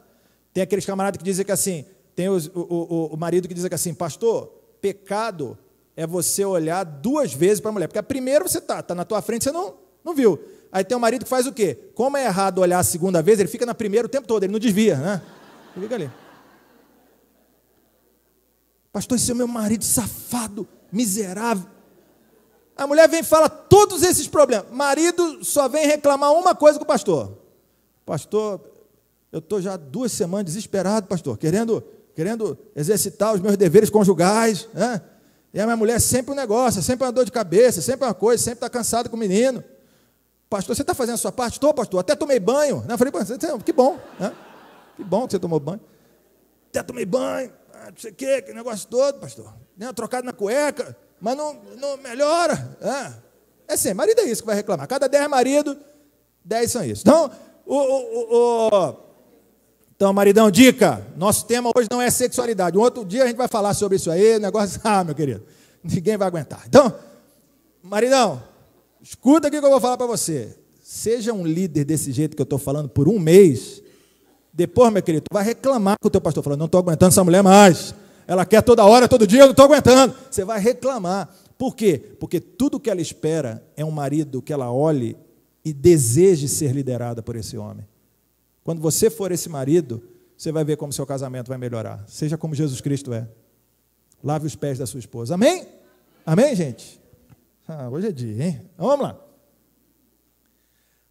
Tem aqueles camaradas que dizem que assim, tem o marido que diz que assim, pastor, pecado é você olhar 2 vezes para a mulher, porque a primeira você está na tua frente, você não viu. Aí tem um marido que faz o quê? Como é errado olhar a segunda vez, ele fica na primeira o tempo todo, ele não desvia, né? Ele fica ali. Pastor, esse é o meu marido safado, miserável. A mulher vem e fala todos esses problemas. Marido só vem reclamar uma coisa com o pastor. Pastor, eu estou já 2 semanas desesperado, pastor, querendo exercitar os meus deveres conjugais, né? E a minha mulher sempre um negócio, sempre uma dor de cabeça, sempre uma coisa, sempre está cansada com o menino. Pastor, você está fazendo a sua parte? Estou, pastor, até tomei banho. Eu falei, que bom, né? Que bom que você tomou banho. Até tomei banho, não sei o quê, que negócio todo, pastor. Trocado na cueca, mas não melhora. É assim, marido é isso que vai reclamar. Cada 10 maridos, 10 são isso. Então, maridão, dica, nosso tema hoje não é sexualidade. Um outro dia a gente vai falar sobre isso aí, negócio, meu querido, ninguém vai aguentar. Então, maridão, escuta aqui o que eu vou falar para você. Seja um líder desse jeito que eu estou falando por 1 mês. Depois, meu querido, tu vai reclamar com o teu pastor, falando, não estou aguentando essa mulher mais. Ela quer toda hora, todo dia, eu não estou aguentando. Você vai reclamar. Por quê? Porque tudo que ela espera é um marido que ela olhe e deseje ser liderada por esse homem. Quando você for esse marido, você vai ver como seu casamento vai melhorar. Seja como Jesus Cristo é. Lave os pés da sua esposa. Amém? Amém, gente? Hoje é dia, hein? Vamos lá.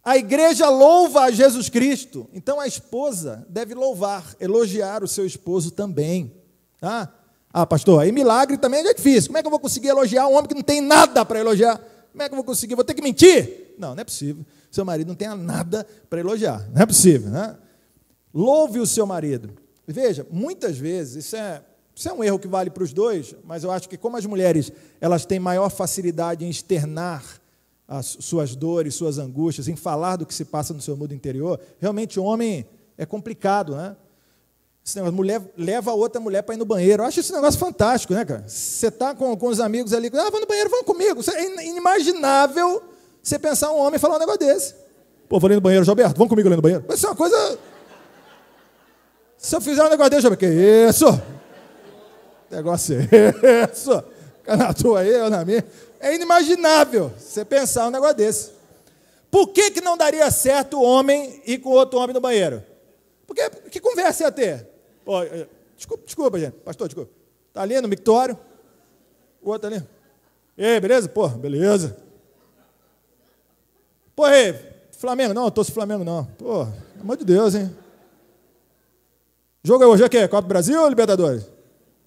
A igreja louva a Jesus Cristo. Então a esposa deve louvar, elogiar o seu esposo também. Tá? Pastor, aí milagre também é difícil. Como é que eu vou conseguir elogiar um homem que não tem nada para elogiar? Como é que eu vou conseguir? Vou ter que mentir? Não é possível. Seu marido não tem nada para elogiar. Não é possível. Né? Louve o seu marido. Veja, muitas vezes, isso é um erro que vale para os dois, mas eu acho que como as mulheres elas têm maior facilidade em externar as suas dores, suas angústias, em falar do que se passa no seu mundo interior, realmente o homem é complicado, né? Esse negócio, mulher leva a outra mulher para ir no banheiro. Eu acho esse negócio fantástico, né, cara? Você está com os amigos ali, vamos no banheiro, vamos comigo. É inimaginável você pensar um homem falar um negócio desse. Pô, vou ali no banheiro, Gilberto, vamos comigo ali no banheiro. Isso é uma coisa... Se eu fizer um negócio desse, Gilberto, que isso? Negócio é isso. Na tua aí, ou na minha. É inimaginável você pensar um negócio desse. Por que não daria certo o homem ir com outro homem no banheiro? Porque que conversa ia ter? Pô, desculpa, gente. Pastor, desculpa. Está ali no mictório. O outro ali. Ei, beleza? Pô, beleza. Pô, ei, Flamengo? Não, torço Flamengo não. Pô, pelo amor de Deus, hein? Jogo hoje é o quê? Copa do Brasil ou Libertadores?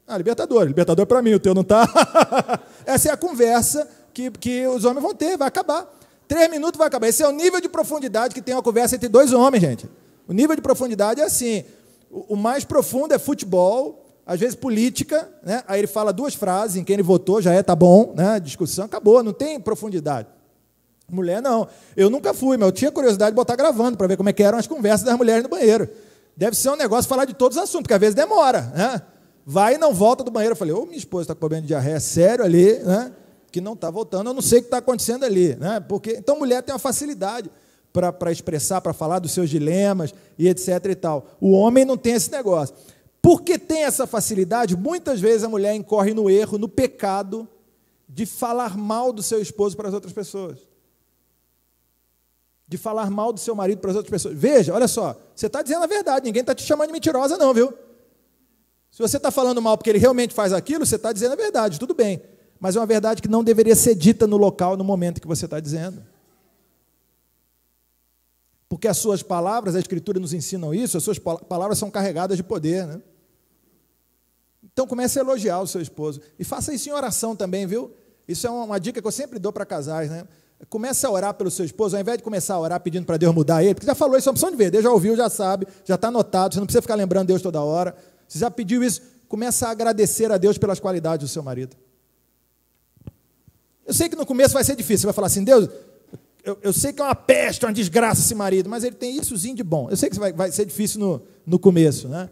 Ah, Libertadores. Libertadores para mim, o teu não está. Essa é a conversa que os homens vão ter, vai acabar. 3 minutos vai acabar. Esse é o nível de profundidade que tem uma conversa entre 2 homens, gente. O nível de profundidade é assim. O mais profundo é futebol, às vezes política, né? Aí ele fala 2 frases, em quem ele votou, já tá bom, né? Discussão, acabou, não tem profundidade. Mulher, não. Eu nunca fui, mas eu tinha curiosidade de botar gravando para ver como é que eram as conversas das mulheres no banheiro. Deve ser um negócio falar de todos os assuntos, porque às vezes demora, né? Vai e não volta do banheiro. Eu falei, minha esposa está com problema de diarreia sério ali, né? Que não está voltando, eu não sei o que está acontecendo ali, né? Porque, então, mulher tem uma facilidade para expressar, para falar dos seus dilemas e etc. e tal. O homem não tem esse negócio. Porque tem essa facilidade, muitas vezes a mulher incorre no erro, no pecado, de falar mal do seu esposo para as outras pessoas. De falar mal do seu marido para as outras pessoas. Veja, olha só, você está dizendo a verdade, ninguém está te chamando de mentirosa não, viu? Se você está falando mal porque ele realmente faz aquilo, você está dizendo a verdade, tudo bem. Mas é uma verdade que não deveria ser dita no local, no momento que você está dizendo. Porque as suas palavras, a Escritura nos ensina isso, as suas palavras são carregadas de poder, né? Então comece a elogiar o seu esposo. E faça isso em oração também, viu? Isso é uma dica que eu sempre dou para casais, né? Comece a orar pelo seu esposo, ao invés de começar a orar pedindo para Deus mudar ele, porque já falou isso, é uma opção de ver, Deus já ouviu, já sabe, já está anotado, você não precisa ficar lembrando Deus toda hora. Você já pediu isso, começa a agradecer a Deus pelas qualidades do seu marido. Eu sei que no começo vai ser difícil, você vai falar assim, Deus, eu sei que é uma peste, uma desgraça esse marido, mas ele tem issozinho de bom. Eu sei que vai ser difícil no começo, né?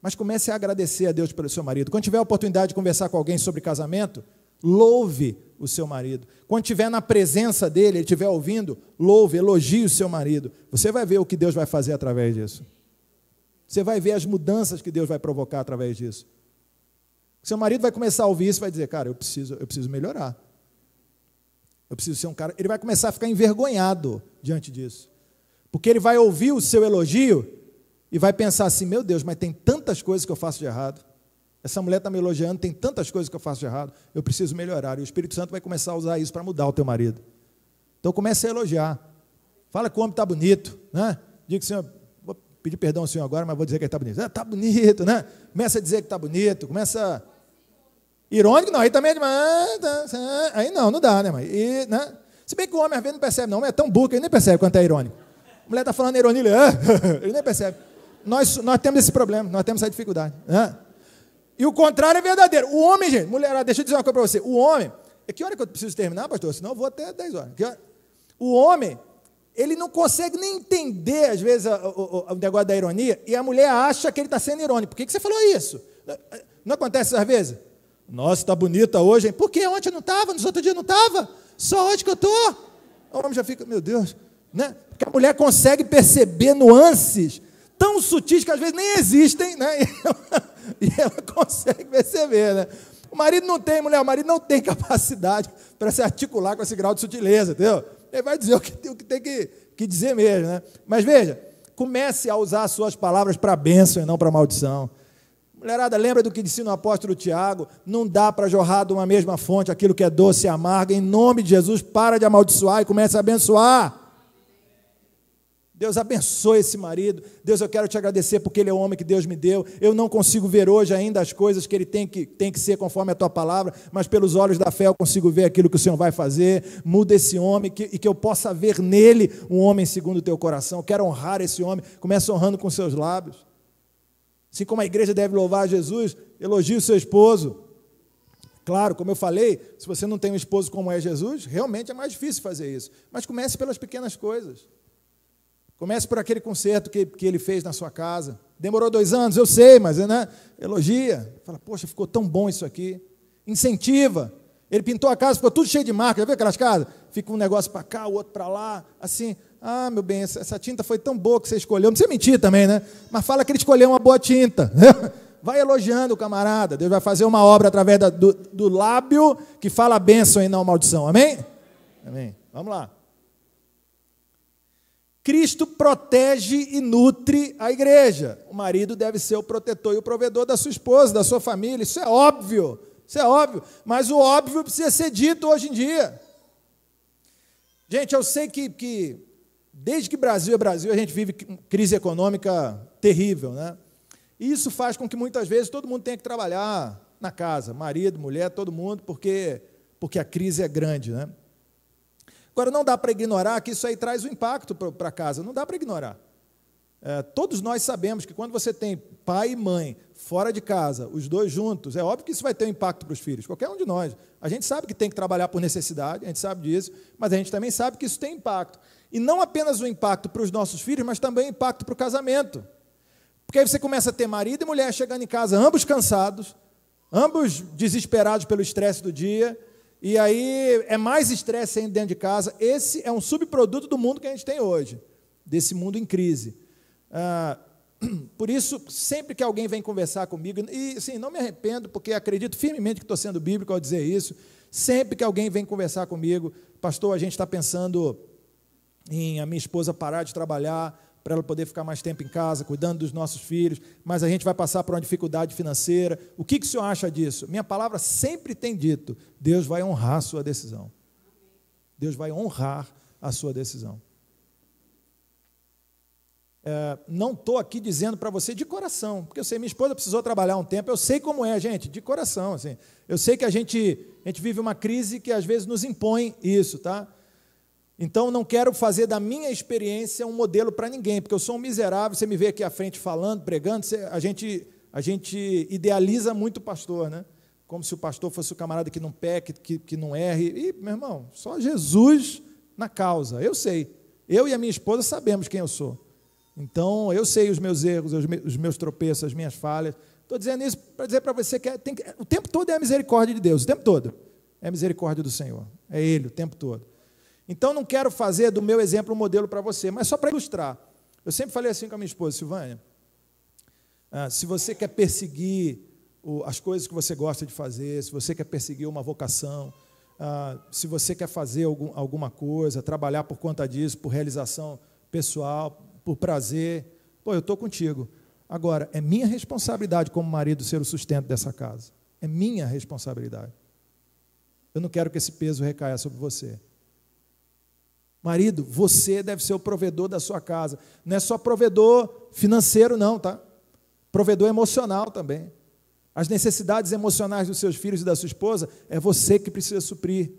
Mas comece a agradecer a Deus pelo seu marido. Quando tiver a oportunidade de conversar com alguém sobre casamento, louve o seu marido. Quando estiver na presença dele, ele estiver ouvindo, louve, elogie o seu marido. Você vai ver o que Deus vai fazer através disso. Você vai ver as mudanças que Deus vai provocar através disso. Seu marido vai começar a ouvir isso e vai dizer, cara, eu preciso melhorar. Eu preciso ser um cara... Ele vai começar a ficar envergonhado diante disso. Porque ele vai ouvir o seu elogio e vai pensar assim, meu Deus, mas tem tantas coisas que eu faço de errado. Essa mulher está me elogiando, tem tantas coisas que eu faço de errado, eu preciso melhorar. E o Espírito Santo vai começar a usar isso para mudar o teu marido. Então comece a elogiar. Fala que o homem está bonito, né? Diga, Senhor, vou pedir perdão ao Senhor agora, mas vou dizer que ele está bonito. Está bonito, né? Começa a dizer que está bonito, começa... Irônico, não, aí também é demais. Aí não dá, né, mãe? E, né? Se bem que o homem às vezes não percebe, não, o homem é tão burro que ele nem percebe quanto é irônico. A mulher está falando ironia, ele nem percebe. Nós temos esse problema, nós temos essa dificuldade. Né? E o contrário é verdadeiro. O homem, gente, mulherada, deixa eu dizer uma coisa para você. O homem, que hora que eu preciso terminar, pastor? Senão eu vou até 10 horas. O homem, ele não consegue nem entender, às vezes, o negócio da ironia, e a mulher acha que ele está sendo irônico. Por que você falou isso? Não acontece às vezes? Nossa, está bonita hoje, hein? Por que ontem eu não estava, nos outros dias não estava? Só hoje que eu estou. O homem já fica, meu Deus, né? Porque a mulher consegue perceber nuances tão sutis que às vezes nem existem, né? E ela consegue perceber, né? O marido não tem, mulher, o marido não tem capacidade para se articular com esse grau de sutileza, entendeu? Ele vai dizer o que tem que dizer mesmo, né? Mas veja, comece a usar as suas palavras para bênção e não para maldição. Mulherada, lembra do que disse no apóstolo Tiago? Não dá para jorrar de uma mesma fonte aquilo que é doce e amargo. Em nome de Jesus, para de amaldiçoar e comece a abençoar. Deus abençoe esse marido. Deus, eu quero te agradecer porque ele é o homem que Deus me deu. Eu não consigo ver hoje ainda as coisas que ele tem que ser conforme a tua palavra, mas pelos olhos da fé eu consigo ver aquilo que o Senhor vai fazer. Muda esse homem e que eu possa ver nele um homem segundo o teu coração. Eu quero honrar esse homem. Comece honrando com seus lábios. Assim como a igreja deve louvar a Jesus, elogie o seu esposo. Claro, como eu falei, se você não tem um esposo como é Jesus, realmente é mais difícil fazer isso. Mas comece pelas pequenas coisas. Comece por aquele conserto que ele fez na sua casa. Demorou 2 anos, eu sei, mas né, elogia. Fala, poxa, ficou tão bom isso aqui. Incentiva. Ele pintou a casa, ficou tudo cheio de marca. Já viu aquelas casas? Fica um negócio para cá, o outro para lá, assim... Ah, meu bem, essa tinta foi tão boa que você escolheu. Não precisa mentir também, né? Mas fala que ele escolheu uma boa tinta. vai elogiando o camarada. Deus vai fazer uma obra através do lábio que fala a bênção e não a maldição. Amém? Amém. Vamos lá. Cristo protege e nutre a igreja. O marido deve ser o protetor e o provedor da sua esposa, da sua família. Isso é óbvio. Isso é óbvio. Mas o óbvio precisa ser dito hoje em dia. Gente, eu sei que desde que Brasil é Brasil, a gente vive crise econômica terrível, né? E isso faz com que muitas vezes todo mundo tenha que trabalhar na casa, marido, mulher, todo mundo, porque a crise é grande, né? Agora, não dá para ignorar que isso aí traz um impacto para a casa, não dá para ignorar. Todos nós sabemos que quando você tem pai e mãe fora de casa, os dois juntos, é óbvio que isso vai ter um impacto para os filhos, qualquer um de nós. A gente sabe que tem que trabalhar por necessidade, a gente sabe disso, mas a gente também sabe que isso tem impacto. E não apenas o impacto para os nossos filhos, mas também o impacto para o casamento. Porque aí você começa a ter marido e mulher chegando em casa, ambos cansados, ambos desesperados pelo estresse do dia, e aí é mais estresse ainda dentro de casa. Esse é um subproduto do mundo que a gente tem hoje, desse mundo em crise. Por isso, sempre que alguém vem conversar comigo, e assim, não me arrependo, porque acredito firmemente que estou sendo bíblico ao dizer isso, sempre que alguém vem conversar comigo, pastor, a gente está pensando em a minha esposa parar de trabalhar, para ela poder ficar mais tempo em casa, cuidando dos nossos filhos, mas a gente vai passar por uma dificuldade financeira. O que o senhor acha disso? Minha palavra sempre tem dito, Deus vai honrar a sua decisão. Deus vai honrar a sua decisão. Não estou aqui dizendo para você de coração, porque eu sei, minha esposa precisou trabalhar um tempo, eu sei como é, gente, de coração. Assim, eu sei que a gente vive uma crise que às vezes nos impõe isso, tá? Então, não quero fazer da minha experiência um modelo para ninguém, porque eu sou um miserável, você me vê aqui à frente falando, pregando, a gente idealiza muito o pastor, né? Como se o pastor fosse o camarada que não peque, que não erre. E, meu irmão, só Jesus na causa. Eu sei. Eu e a minha esposa sabemos quem eu sou. Então, eu sei os meus erros, os meus tropeços, as minhas falhas. Estou dizendo isso para dizer para você que o tempo todo é a misericórdia de Deus, o tempo todo. É a misericórdia do Senhor. É Ele o tempo todo. Então, não quero fazer do meu exemplo um modelo para você, mas só para ilustrar. Eu sempre falei assim com a minha esposa, Silvânia, se você quer perseguir as coisas que você gosta de fazer, se você quer perseguir uma vocação, se você quer fazer alguma coisa, trabalhar por conta disso, por realização pessoal, por prazer, eu estou contigo. Agora, é minha responsabilidade como marido ser o sustento dessa casa. É minha responsabilidade. Eu não quero que esse peso recaia sobre você. Marido, você deve ser o provedor da sua casa. Não é só provedor financeiro, não, tá? Provedor emocional também. As necessidades emocionais dos seus filhos e da sua esposa, é você que precisa suprir.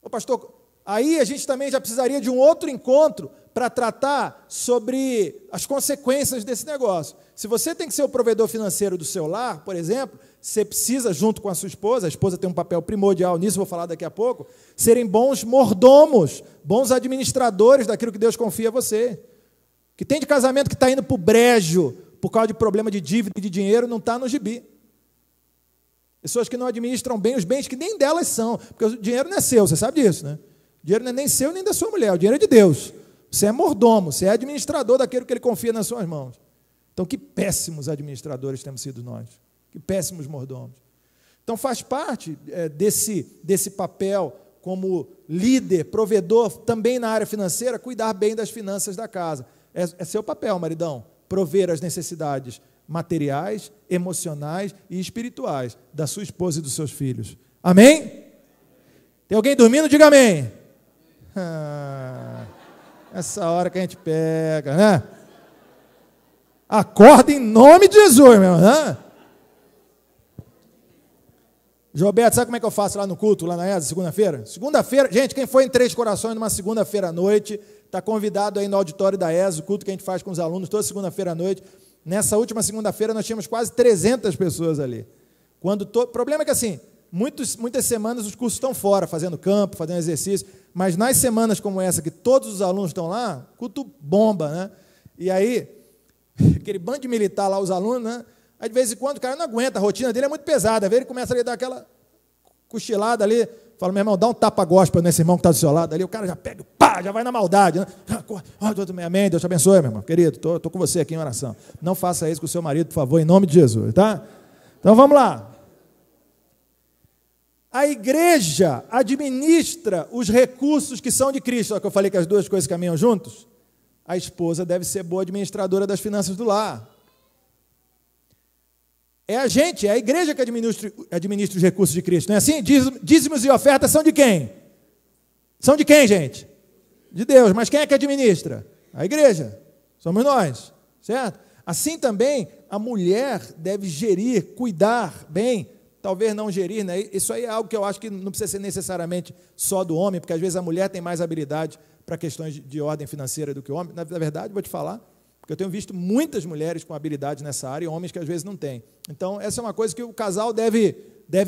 Ô pastor, aí a gente também já precisaria de um outro encontro para tratar sobre as consequências desse negócio. Se você tem que ser o provedor financeiro do seu lar, por exemplo, você precisa, junto com a esposa tem um papel primordial nisso, vou falar daqui a pouco, serem bons mordomos, bons administradores daquilo que Deus confia a você. Que tem de casamento que está indo para o brejo por causa de problema de dívida e de dinheiro, não está no gibi. Pessoas que não administram bem os bens que nem delas são, porque o dinheiro não é seu, você sabe disso, né? O dinheiro não é nem seu nem da sua mulher, o dinheiro é de Deus. Você é mordomo, você é administrador daquilo que Ele confia nas suas mãos. Então, que péssimos administradores temos sido nós. Que péssimos mordomos. Então, faz parte desse papel como líder, provedor, também na área financeira, cuidar bem das finanças da casa. É seu papel, maridão, prover as necessidades materiais, emocionais e espirituais da sua esposa e dos seus filhos. Amém? Tem alguém dormindo? Diga amém. Essa hora que a gente pega, né? Acorda em nome de Jesus, meu irmão, né? Gilberto, sabe como é que eu faço lá no culto, lá na ESA, segunda-feira? Segunda-feira, gente, quem foi em Três Corações numa segunda-feira à noite, está convidado aí no auditório da ESA, o culto que a gente faz com os alunos toda segunda-feira à noite. Nessa última segunda-feira nós tínhamos quase 300 pessoas ali. O problema é que assim, muitas semanas os cursos estão fora, fazendo campo, fazendo exercício, mas nas semanas como essa, que todos os alunos estão lá, culto bomba, né? E aí, aquele bando de militar lá, os alunos, né? Aí, de vez em quando, o cara não aguenta, a rotina dele é muito pesada. Às vezes ele começa a dar aquela cochilada ali, fala, meu irmão, dá um tapa-gospel nesse irmão que está do seu lado ali, o cara já pega, pá, pá, já vai na maldade. Né? Amém, Deus te abençoe, meu irmão. Querido, estou com você aqui em oração. Não faça isso com o seu marido, por favor, em nome de Jesus, tá? Então, vamos lá. A igreja administra os recursos que são de Cristo. Só que eu falei que as duas coisas caminham juntos. A esposa deve ser boa administradora das finanças do lar. É a igreja que administra os recursos de Cristo. Não é assim? Dízimos e ofertas são de quem? São de quem, gente? De Deus. Mas quem é que administra? A igreja. Somos nós. Certo? Assim também, a mulher deve gerir, cuidar bem. Talvez não gerir, né? Isso aí é algo que eu acho que não precisa ser necessariamente só do homem, porque às vezes a mulher tem mais habilidade para questões de ordem financeira do que o homem. Na verdade, vou te falar, porque eu tenho visto muitas mulheres com habilidade nessa área e homens que às vezes não têm. Então, essa é uma coisa que o casal deve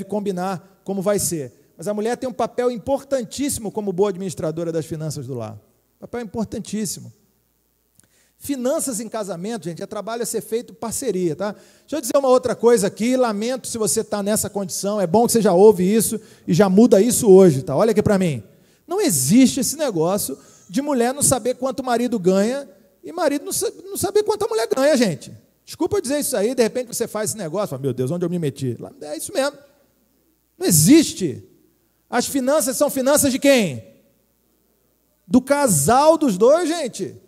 combinar como vai ser. Mas a mulher tem um papel importantíssimo como boa administradora das finanças do lar. Papel importantíssimo. Finanças em casamento, gente, é trabalho a ser feito parceria, tá? Deixa eu dizer uma outra coisa aqui, lamento se você está nessa condição, é bom que você já ouve isso e já muda isso hoje, tá? Olha aqui para mim. Não existe esse negócio de mulher não saber quanto o marido ganha e marido não saber quanto a mulher ganha, gente. Desculpa eu dizer isso aí, de repente você faz esse negócio, fala, meu Deus, onde eu me meti? É isso mesmo. Não existe. As finanças são finanças de quem? Do casal dos dois, gente.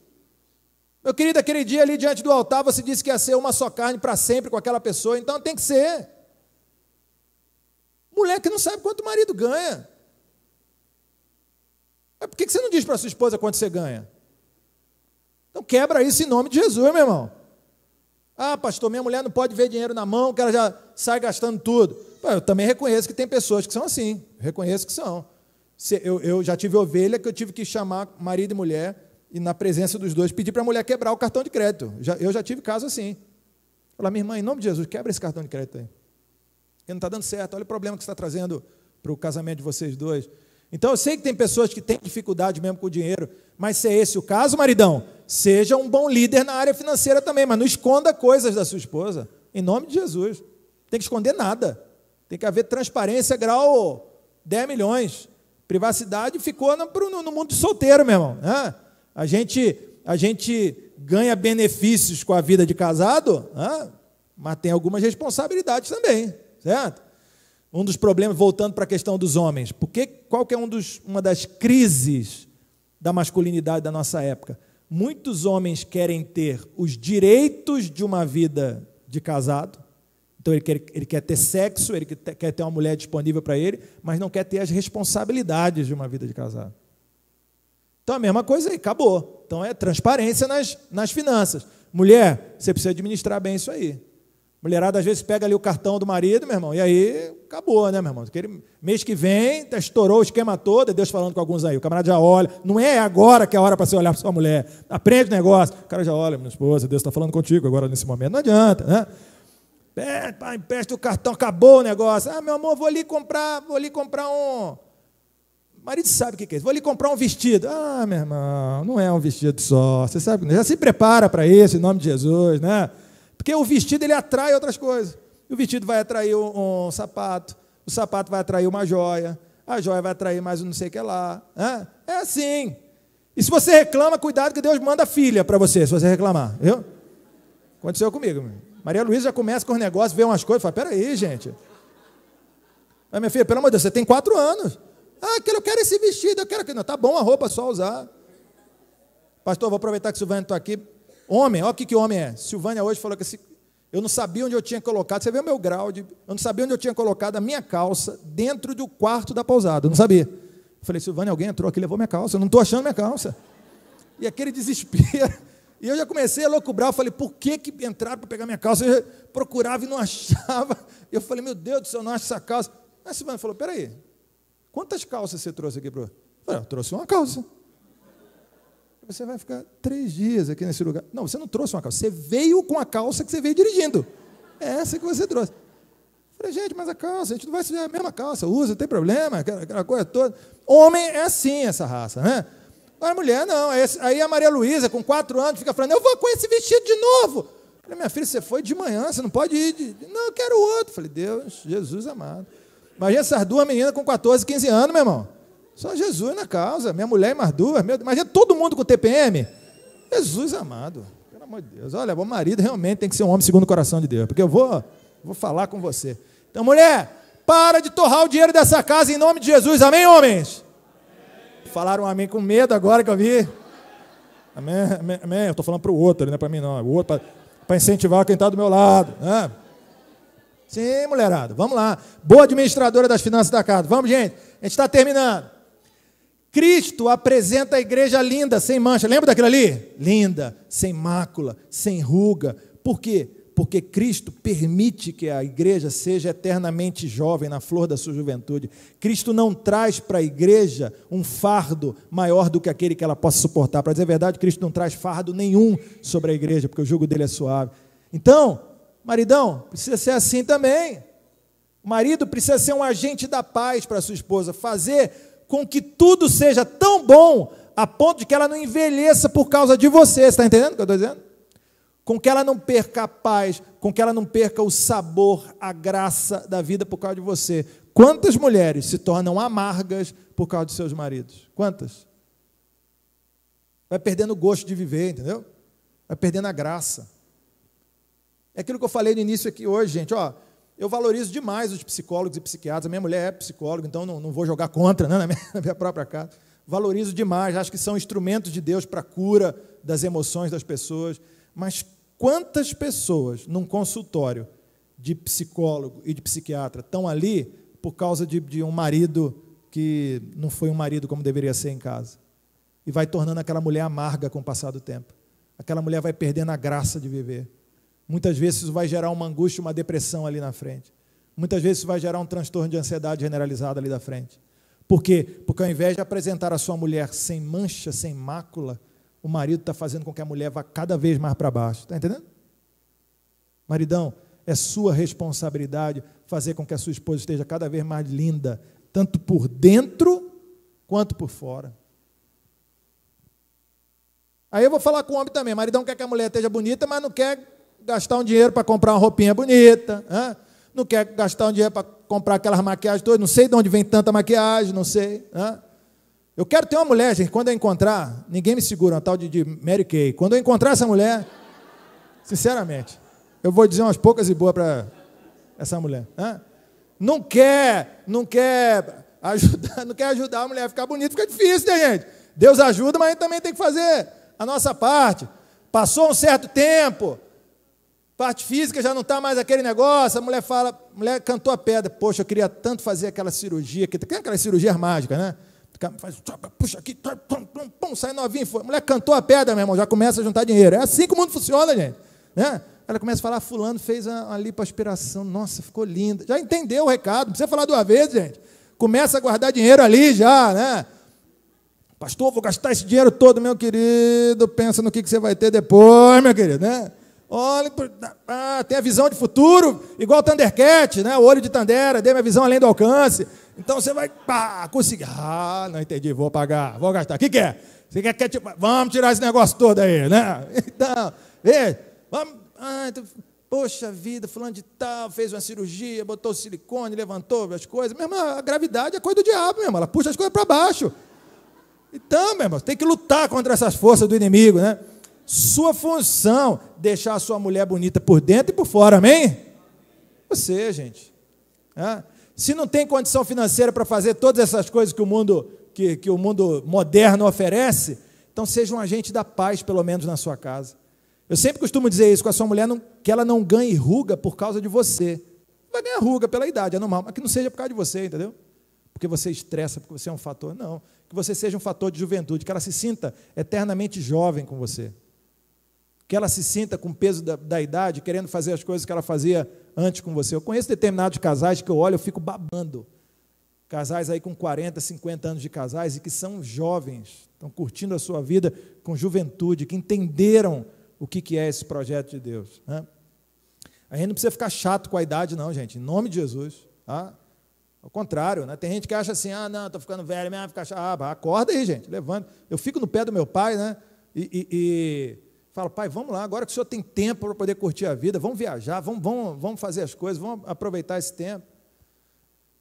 Meu querido, aquele dia ali diante do altar, você disse que ia ser uma só carne para sempre com aquela pessoa, então tem que ser. Mulher que não sabe quanto o marido ganha. Por que você não diz para a sua esposa quanto você ganha? Então quebra isso em nome de Jesus, meu irmão. Ah, pastor, minha mulher não pode ver dinheiro na mão, que ela já sai gastando tudo. Pô, eu também reconheço que tem pessoas que são assim, reconheço que são. Eu já tive ovelha que eu tive que chamar marido e mulher e na presença dos dois pedir para a mulher quebrar o cartão de crédito. Eu já tive caso assim. Falar, minha irmã, em nome de Jesus, quebra esse cartão de crédito aí. Porque não está dando certo, olha o problema que você está trazendo para o casamento de vocês dois. Então, eu sei que tem pessoas que têm dificuldade mesmo com o dinheiro, mas se é esse o caso, maridão, seja um bom líder na área financeira também, mas não esconda coisas da sua esposa, em nome de Jesus. Não tem que esconder nada. Tem que haver transparência, grau 10 milhões. Privacidade ficou no mundo de solteiro, meu irmão. Né? A gente ganha benefícios com a vida de casado, mas tem algumas responsabilidades também, certo? Um dos problemas, voltando para a questão dos homens, qual que é uma das crises da masculinidade da nossa época? Muitos homens querem ter os direitos de uma vida de casado, então ele quer ter sexo, ele quer ter uma mulher disponível para ele, mas não quer ter as responsabilidades de uma vida de casado. Então, a mesma coisa aí, acabou. Então, é transparência nas finanças. Mulher, você precisa administrar bem isso aí. Mulherada, às vezes, pega ali o cartão do marido, meu irmão, e aí acabou, né, meu irmão? Aquele mês que vem, estourou o esquema todo, é Deus falando com alguns aí. O camarada já olha. Não é agora que é a hora para você olhar para sua mulher. Aprende o negócio. O cara já olha, minha esposa, Deus está falando contigo agora nesse momento. Não adianta, né? Empresta o cartão, acabou o negócio. Ah, meu amor, vou ali comprar um... O marido sabe o que é isso. Vou ali comprar um vestido. Ah, meu irmão, não é um vestido só. Você sabe, já se prepara para isso, em nome de Jesus, né? Porque o vestido, ele atrai outras coisas. O vestido vai atrair um sapato, o sapato vai atrair uma joia, a joia vai atrair mais um não sei o que lá. Né? É assim. E se você reclama, cuidado que Deus manda filha para você, se você reclamar. Viu? Aconteceu comigo. Maria Luísa já começa com os negócios, vê umas coisas, fala, peraí, gente. Mas, minha filha, pelo amor de Deus, você tem 4 anos. Ah, eu quero esse vestido, eu quero aquilo. Não, tá bom, a roupa, só usar. Pastor, vou aproveitar que o Silvânia está aqui. Homem, olha o que homem é. Silvânia hoje falou que eu não sabia onde eu tinha colocado, você vê o meu grau, eu não sabia onde eu tinha colocado a minha calça dentro do quarto da pousada, eu não sabia. Eu falei, Silvânia, alguém entrou aqui e levou minha calça, eu não estou achando minha calça. E aquele desespero, e eu já comecei a loucubrar, eu falei, por que entraram para pegar minha calça? Eu procurava e não achava. Eu falei, meu Deus do céu, eu não acho essa calça. Aí a Silvânia falou, peraí, quantas calças você trouxe aqui, eu falei, eu trouxe uma calça. Você vai ficar 3 dias aqui nesse lugar. Não, você não trouxe uma calça. Você veio com a calça que você veio dirigindo. É essa que você trouxe. Eu falei, gente, mas a calça, a gente não vai sujar a mesma calça. Usa, não tem problema, aquela coisa toda. Homem é assim, essa raça, né? Agora, mulher, não. Aí a Maria Luísa, com 4 anos, fica falando, eu vou com esse vestido de novo. Eu falei, minha filha, você foi de manhã, você não pode ir. Não, eu quero outro. Eu falei, Deus, Jesus amado. Imagina essas 2 meninas com 14, 15 anos, meu irmão. Só Jesus na causa, minha mulher e mais duas. Imagina todo mundo com TPM. Jesus amado, pelo amor de Deus. Olha, o marido realmente tem que ser um homem segundo o coração de Deus, porque eu vou falar com você. Então, mulher, para de torrar o dinheiro dessa casa em nome de Jesus. Amém, homens? Amém. Falaram amém com medo agora que eu vi. Amém, amém, amém. Eu estou falando para o outro, não é para mim não. O outro para incentivar quem está do meu lado. Né? Sim, mulherada, vamos lá. Boa administradora das finanças da casa. Vamos, gente. A gente está terminando. Cristo apresenta a igreja linda, sem mancha. Lembra daquilo ali? Linda, sem mácula, sem ruga. Por quê? Porque Cristo permite que a igreja seja eternamente jovem, na flor da sua juventude. Cristo não traz para a igreja um fardo maior do que aquele que ela possa suportar. Para dizer a verdade, Cristo não traz fardo nenhum sobre a igreja, porque o jugo dele é suave. Então, maridão, precisa ser assim também. O marido precisa ser um agente da paz para a sua esposa, fazer com que tudo seja tão bom a ponto de que ela não envelheça por causa de você. Você está entendendo o que eu estou dizendo? Com que ela não perca a paz, com que ela não perca o sabor, a graça da vida por causa de você. Quantas mulheres se tornam amargas por causa de seus maridos? Quantas? Vai perdendo o gosto de viver, entendeu? Vai perdendo a graça. É aquilo que eu falei no início aqui hoje, gente, ó. Eu valorizo demais os psicólogos e psiquiatras. A minha mulher é psicóloga, então não vou jogar contra, né, na minha própria casa. Valorizo demais, acho que são instrumentos de Deus para a cura das emoções das pessoas. Mas quantas pessoas num consultório de psicólogo e de psiquiatra estão ali por causa de um marido que não foi um marido como deveria ser em casa? E vai tornando aquela mulher amarga com o passar do tempo. Aquela mulher vai perdendo a graça de viver. Muitas vezes isso vai gerar uma angústia, uma depressão ali na frente. Muitas vezes isso vai gerar um transtorno de ansiedade generalizado ali da frente. Por quê? Porque ao invés de apresentar a sua mulher sem mancha, sem mácula, o marido está fazendo com que a mulher vá cada vez mais para baixo. Está entendendo? Maridão, é sua responsabilidade fazer com que a sua esposa esteja cada vez mais linda, tanto por dentro quanto por fora. Aí eu vou falar com o homem também. Maridão quer que a mulher esteja bonita, mas não quer gastar um dinheiro para comprar uma roupinha bonita, hein? Não quer gastar um dinheiro para comprar aquelas maquiagens todas, não sei de onde vem tanta maquiagem, não sei. Hein? Eu quero ter uma mulher, gente, quando eu encontrar, ninguém me segura, uma tal de Mary Kay. Quando eu encontrar essa mulher, sinceramente, eu vou dizer umas poucas e boas para essa mulher. Hein? Não quer ajudar a mulher a ficar bonita, fica difícil, né, gente? Deus ajuda, mas a gente também tem que fazer a nossa parte. Passou um certo tempo, parte física já não está mais aquele negócio, a mulher cantou a pedra, poxa, eu queria tanto fazer aquela cirurgia, que tem aquelas cirurgias mágicas, né? Faz, puxa aqui, pum, sai novinho, a mulher cantou a pedra, meu irmão, já começa a juntar dinheiro. É assim que o mundo funciona, gente. Né? Ela começa a falar, fulano fez a lipoaspiração, nossa, ficou linda. Já entendeu o recado, não precisa falar duas vezes, gente. Começa a guardar dinheiro ali já, né? Pastor, vou gastar esse dinheiro todo, meu querido, pensa no que você vai ter depois, meu querido, né? Olha, tem a visão de futuro, igual o Thundercat, né? O olho de Tandera, dê minha visão além do alcance. Então você vai conseguir. Não entendi, vou pagar, vou gastar. O que é? Você quer tipo, vamos tirar esse negócio todo aí, né? Então, vamos. Poxa vida, fulano de tal, fez uma cirurgia, botou silicone, levantou as coisas. Meu irmão, a gravidade é coisa do diabo, meu irmão, ela puxa as coisas para baixo. Então, meu irmão, tem que lutar contra essas forças do inimigo, né? Sua função, deixar a sua mulher bonita por dentro e por fora, amém? Você, gente. Se não tem condição financeira para fazer todas essas coisas que o mundo moderno oferece, então seja um agente da paz, pelo menos na sua casa. Eu sempre costumo dizer isso com a sua mulher, que ela não ganhe ruga por causa de você. Vai ganhar ruga pela idade, é normal, mas que não seja por causa de você, entendeu? Porque você estressa, porque você é um fator. Não, que você seja um fator de juventude, que ela se sinta eternamente jovem com você. Que ela se sinta com o peso da idade, querendo fazer as coisas que ela fazia antes com você. Eu conheço determinados casais que eu olho, eu fico babando. Casais aí com 40, 50 anos de casais e que são jovens, estão curtindo a sua vida com juventude, que entenderam o que é esse projeto de Deus. Né? A gente não precisa ficar chato com a idade, não, gente, em nome de Jesus. Tá? Ao contrário, né? Tem gente que acha assim, não, estou ficando velho mesmo, ficar chato. Acorda aí, gente, levanta. Eu fico no pé do meu pai, né? E falo, pai, vamos lá, agora que o senhor tem tempo para poder curtir a vida, vamos viajar, vamos fazer as coisas, vamos aproveitar esse tempo.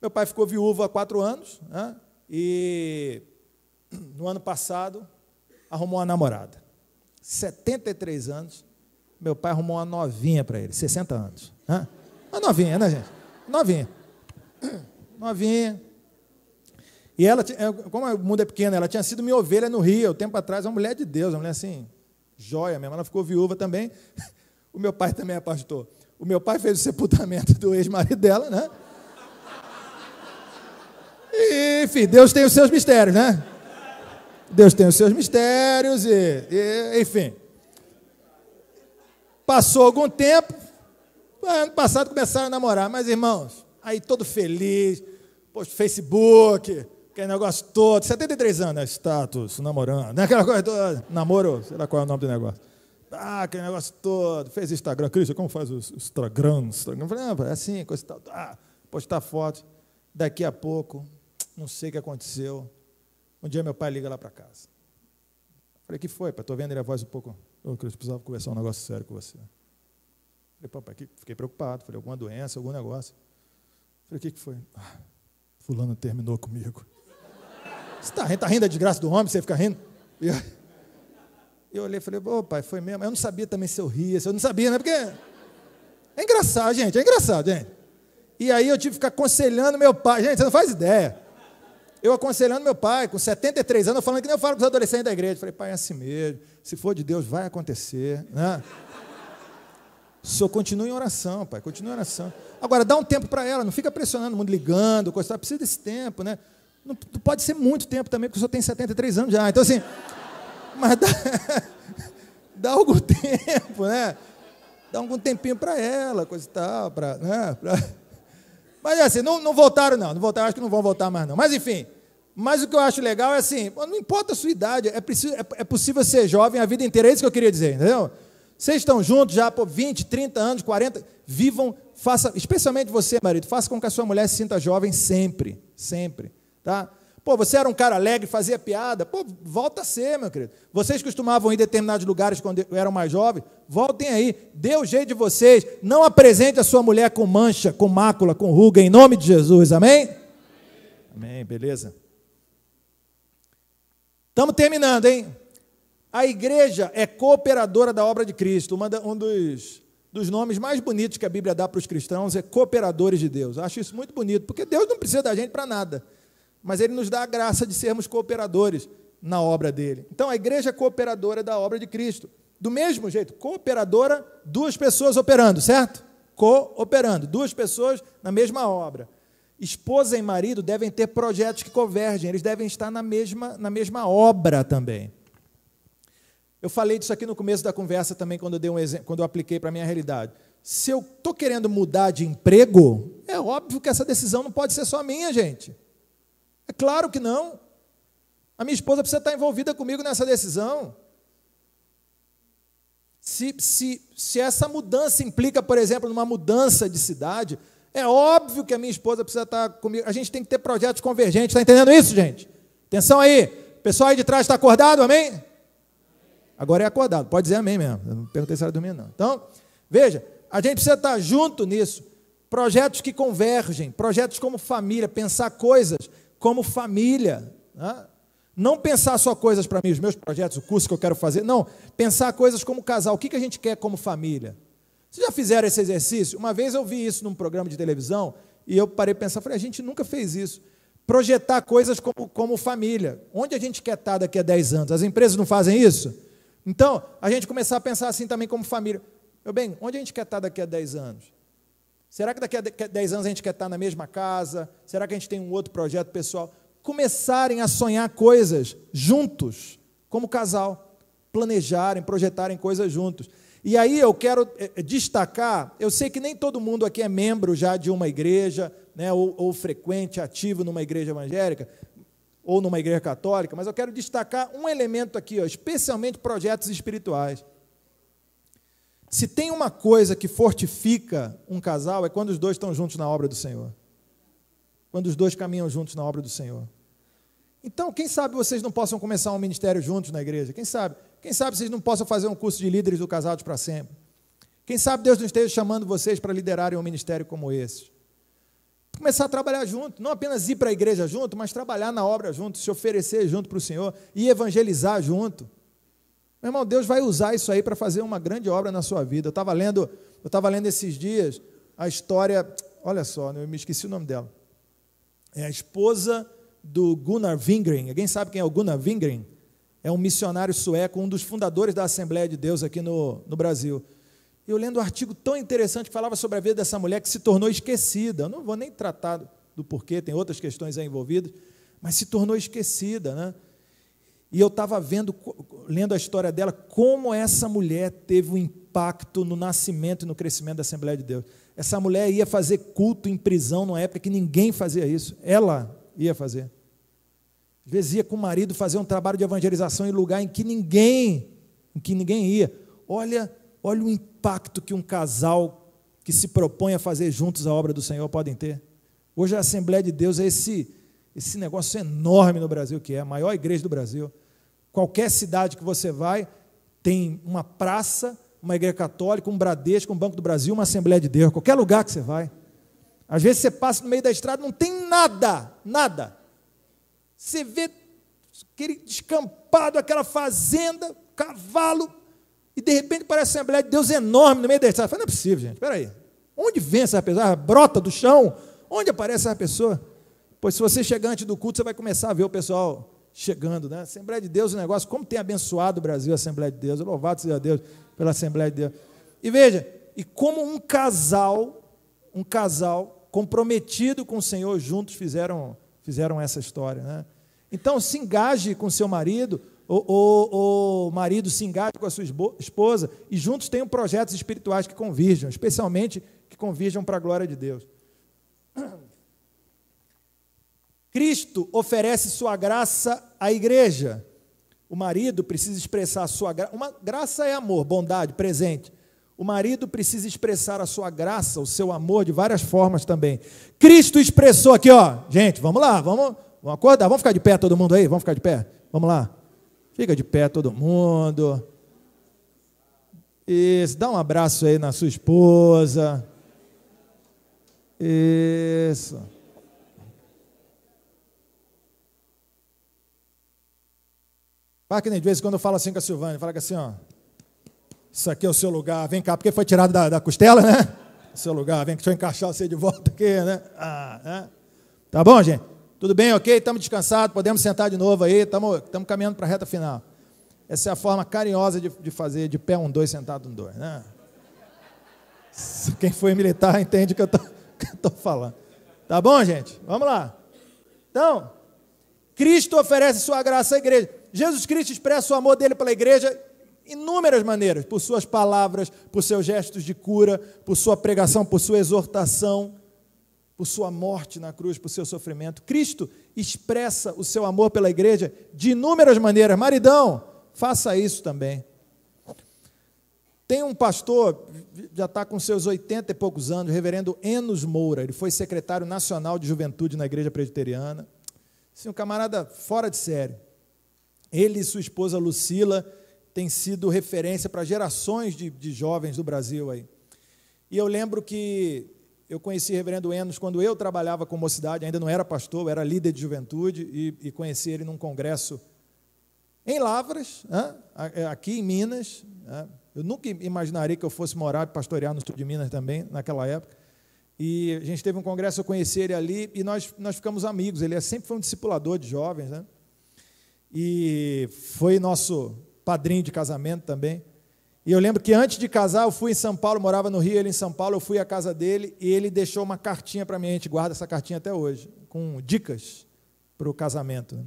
Meu pai ficou viúvo há 4 anos, né? E no ano passado arrumou uma namorada. 73 anos, meu pai arrumou uma novinha para ele, 60 anos. Uma novinha, né, gente? Novinha. Novinha. E ela, como o mundo é pequeno, ela tinha sido minha ovelha no Rio, tempo atrás, uma mulher de Deus, uma mulher assim, joia mesmo. Ela ficou viúva também. O meu pai também é pastor. O meu pai fez o sepultamento do ex-marido dela, né? E, enfim, Deus tem os seus mistérios, né? Deus tem os seus mistérios enfim. Passou algum tempo, ano passado começaram a namorar, mas, irmãos, aí todo feliz, poxa, Facebook, aquele negócio todo, 73 anos, né? Status, namorando, né? Aquela coisa toda, namoro, sei lá qual é o nome do negócio. Aquele negócio todo, fez Instagram, Cristian, como faz os Instagrams? Eu falei, é assim, coisa e tal, postar foto, daqui a pouco, não sei o que aconteceu. Um dia meu pai liga lá para casa. Falei, que foi, pai? Estou vendo ele a voz um pouco. Eu precisava conversar um negócio sério com você. Falei, papai, fiquei preocupado. Falei, alguma doença, algum negócio. Falei, o que foi? Fulano terminou comigo. Você está rindo da desgraça do homem, você fica rindo? E eu olhei e falei, pai, foi mesmo. Eu não sabia também se eu ria, se eu não sabia, né? Porque é engraçado, gente, E aí eu tive que ficar aconselhando meu pai. Gente, você não faz ideia. Eu aconselhando meu pai, com 73 anos, falando que nem eu falo com os adolescentes da igreja. Falei, pai, é assim mesmo. Se for de Deus, vai acontecer. Né? O senhor continua em oração, pai, continua em oração. Agora, dá um tempo para ela, não fica pressionando o mundo, ligando, coisa, precisa desse tempo, né? Não pode ser muito tempo também, porque o senhor tem 73 anos já. Então, assim, mas dá algum tempo, né? Dá algum tempinho para ela, coisa e tal, né? Mas assim, não voltaram, não voltaram, acho que não vão voltar mais, não. Mas enfim, mas o que eu acho legal é assim, não importa a sua idade, é possível ser jovem a vida inteira, é isso que eu queria dizer, entendeu? Vocês estão juntos já por 20, 30 anos, 40, vivam, faça, especialmente você, marido, faça com que a sua mulher se sinta jovem sempre, sempre, tá? Pô, você era um cara alegre, fazia piada, pô, volta a ser, meu querido. Vocês costumavam ir em determinados lugares quando eram mais jovens, voltem aí, dê o jeito de vocês, não apresente a sua mulher com mancha, com mácula, com ruga, em nome de Jesus, amém? Amém, beleza? Estamos terminando, hein? A igreja é cooperadora da obra de Cristo, um dos nomes mais bonitos que a Bíblia dá para os cristãos é cooperadores de Deus. Eu acho isso muito bonito, porque Deus não precisa da gente para nada. Mas Ele nos dá a graça de sermos cooperadores na obra dEle. Então, a igreja é cooperadora da obra de Cristo. Do mesmo jeito, cooperadora, duas pessoas operando, certo? Cooperando, duas pessoas na mesma obra. Esposa e marido devem ter projetos que convergem, eles devem estar na mesma obra também. Eu falei disso aqui no começo da conversa também, quando eu dei um exemplo, quando eu apliquei para a minha realidade. Se eu estou querendo mudar de emprego, é óbvio que essa decisão não pode ser só minha, gente. É claro que não. A minha esposa precisa estar envolvida comigo nessa decisão. Se essa mudança implica, por exemplo, numa mudança de cidade, é óbvio que a minha esposa precisa estar comigo. A gente tem que ter projetos convergentes. Está entendendo isso, gente? Atenção aí. O pessoal aí de trás está acordado, amém? Agora é acordado. Pode dizer amém mesmo. Eu não perguntei se era dormindo, não. Então, veja, a gente precisa estar junto nisso. Projetos que convergem, projetos como família, pensar coisas como família, né? Não pensar só coisas para mim, os meus projetos, o curso que eu quero fazer, não, pensar coisas como casal, o que a gente quer como família. Vocês já fizeram esse exercício? Uma vez eu vi isso num programa de televisão, e eu parei a pensar, falei, a gente nunca fez isso, projetar coisas como família, onde a gente quer estar daqui a 10 anos, as empresas não fazem isso? Então, a gente começar a pensar assim também como família, meu bem, onde a gente quer estar daqui a 10 anos? Será que daqui a 10 anos a gente quer estar na mesma casa? Será que a gente tem um outro projeto pessoal? Começarem a sonhar coisas juntos, como casal, planejarem, projetarem coisas juntos. E aí eu quero destacar, eu sei que nem todo mundo aqui é membro já de uma igreja, né, ou frequente, ativo numa igreja evangélica, ou numa igreja católica, mas eu quero destacar um elemento aqui, ó, especialmente projetos espirituais. Se tem uma coisa que fortifica um casal, é quando os dois estão juntos na obra do Senhor. Quando os dois caminham juntos na obra do Senhor. Então, quem sabe vocês não possam começar um ministério juntos na igreja? Quem sabe? Quem sabe vocês não possam fazer um curso de líderes do Casados para Sempre? Quem sabe Deus não esteja chamando vocês para liderarem um ministério como esse? Começar a trabalhar junto, não apenas ir para a igreja junto, mas trabalhar na obra junto, se oferecer junto para o Senhor e evangelizar junto. Meu irmão, Deus vai usar isso aí para fazer uma grande obra na sua vida. Eu estava lendo esses dias a história, olha só, eu me esqueci o nome dela. É a esposa do Gunnar Wingren. Alguém sabe quem é o Gunnar Wingren? É um missionário sueco, um dos fundadores da Assembleia de Deus aqui no Brasil. Eu lendo um artigo tão interessante que falava sobre a vida dessa mulher que se tornou esquecida. Eu não vou nem tratar do porquê, tem outras questões aí envolvidas, mas se tornou esquecida, né? E eu estava lendo a história dela, como essa mulher teve um impacto no nascimento e no crescimento da Assembleia de Deus. Essa mulher ia fazer culto em prisão numa época que ninguém fazia isso. Ela ia fazer. Às vezes ia com o marido fazer um trabalho de evangelização em lugar em que ninguém ia. Olha o impacto que um casal que se propõe a fazer juntos a obra do Senhor podem ter. Hoje a Assembleia de Deus é esse negócio enorme no Brasil, que é a maior igreja do Brasil. Qualquer cidade que você vai, tem uma praça, uma igreja católica, um Bradesco, um Banco do Brasil, uma Assembleia de Deus. Qualquer lugar que você vai. Às vezes você passa no meio da estrada, não tem nada. Você vê aquele descampado, aquela fazenda, cavalo, e de repente parece a Assembleia de Deus enorme no meio da estrada. Não é possível, gente, espera aí. Onde vem essa pessoa? Brota do chão? Onde aparece essa pessoa? Pois se você chegar antes do culto, você vai começar a ver o pessoal chegando, né? Assembleia de Deus, o negócio, como tem abençoado o Brasil, a Assembleia de Deus, louvado seja Deus pela Assembleia de Deus. E veja, e como um casal comprometido com o Senhor, juntos fizeram essa história, né? Então, se engaje com seu marido, o marido se engaje com a sua esposa, e juntos tenham projetos espirituais que convirjam, especialmente que convirjam para a glória de Deus. Cristo oferece sua graça à igreja. O marido precisa expressar a sua graça. Uma graça é amor, bondade, presente. O marido precisa expressar a sua graça, o seu amor de várias formas também. Cristo expressou aqui, ó, gente, vamos lá, vamos acordar, vamos ficar de pé todo mundo aí, vamos ficar de pé, vamos lá. Fica de pé todo mundo. Isso, dá um abraço aí na sua esposa. Isso. Fala que nem de vez em quando eu falo assim com a Silvânia, fala que assim, ó, isso aqui é o seu lugar, vem cá, porque foi tirado da costela, né? Seu lugar, vem que deixa eu encaixar você de volta aqui, né? Né? Tá bom, gente? Tudo bem, ok? Estamos descansados, podemos sentar de novo aí, estamos caminhando para a reta final. Essa é a forma carinhosa de fazer de pé 1, 2, sentado 1, 2, né? Quem foi militar entende o que eu estou falando. Tá bom, gente? Vamos lá. Então, Cristo oferece sua graça à igreja. Jesus Cristo expressa o amor dele pela igreja inúmeras maneiras, por suas palavras, por seus gestos de cura, por sua pregação, por sua exortação, por sua morte na cruz, por seu sofrimento. Cristo expressa o seu amor pela igreja de inúmeras maneiras. Maridão, faça isso também. Tem um pastor, já está com seus 80 e poucos anos, o reverendo Enos Moura, ele foi secretário nacional de juventude na igreja presbiteriana. Assim, um camarada fora de série. Ele e sua esposa Lucila têm sido referência para gerações de jovens do Brasil aí. E eu lembro que eu conheci o reverendo Enos quando eu trabalhava com mocidade, ainda não era pastor, eu era líder de juventude, e conheci ele num congresso em Lavras, aqui em Minas. Eu nunca imaginaria que eu fosse morar e pastorear no sul de Minas também, naquela época. E a gente teve um congresso, eu conheci ele ali, e nós ficamos amigos. Ele sempre foi um discipulador de jovens, né? E foi nosso padrinho de casamento também. E eu lembro que antes de casar, eu fui em São Paulo, morava no Rio, ele em São Paulo, eu fui à casa dele, e ele deixou uma cartinha para mim, a gente guarda essa cartinha até hoje, com dicas para o casamento, né?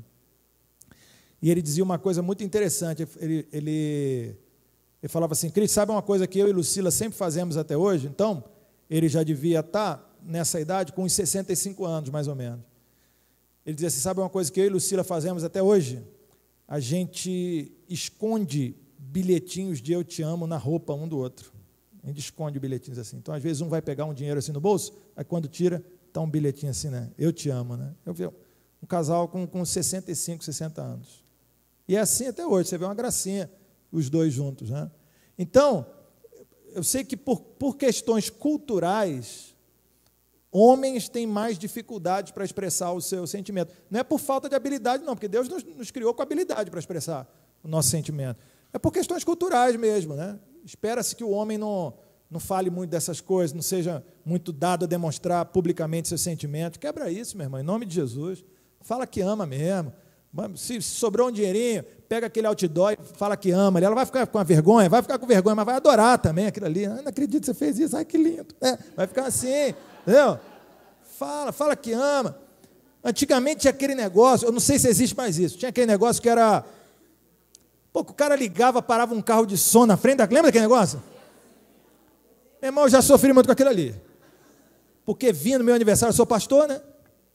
E ele dizia uma coisa muito interessante, ele falava assim: Cristo, sabe uma coisa que eu e Lucila sempre fazemos até hoje? Então, ele já devia estar nessa idade com uns 65 anos, mais ou menos. Ele dizia assim: sabe uma coisa que eu e Lucila fazemos até hoje? A gente esconde bilhetinhos de eu te amo na roupa um do outro. A gente esconde bilhetinhos assim. Então, às vezes, um vai pegar um dinheiro assim no bolso, aí quando tira, está um bilhetinho assim, né? Eu te amo, né? Eu vi um casal com 65, 60 anos. E é assim até hoje, você vê uma gracinha, os dois juntos, né? Então, eu sei que por questões culturais, Homens têm mais dificuldade para expressar o seu sentimento. Não é por falta de habilidade, não, porque Deus nos criou com habilidade para expressar o nosso sentimento. É por questões culturais mesmo, né? Espera-se que o homem não fale muito dessas coisas, não seja muito dado a demonstrar publicamente seus sentimentos. Quebra isso, meu irmão, em nome de Jesus. Fala que ama mesmo. Se sobrou um dinheirinho, pega aquele outdoor e fala que ama. Ela vai ficar com vergonha, mas vai adorar também aquilo ali. Não acredito que você fez isso, ai que lindo. Vai ficar assim, entendeu? Fala que ama. Antigamente tinha aquele negócio, eu não sei se existe mais isso, tinha aquele negócio que era... Pô, o cara ligava, parava um carro de som na frente, lembra daquele negócio? Meu irmão, eu já sofri muito com aquilo ali. Porque vinha no meu aniversário, eu sou pastor, né?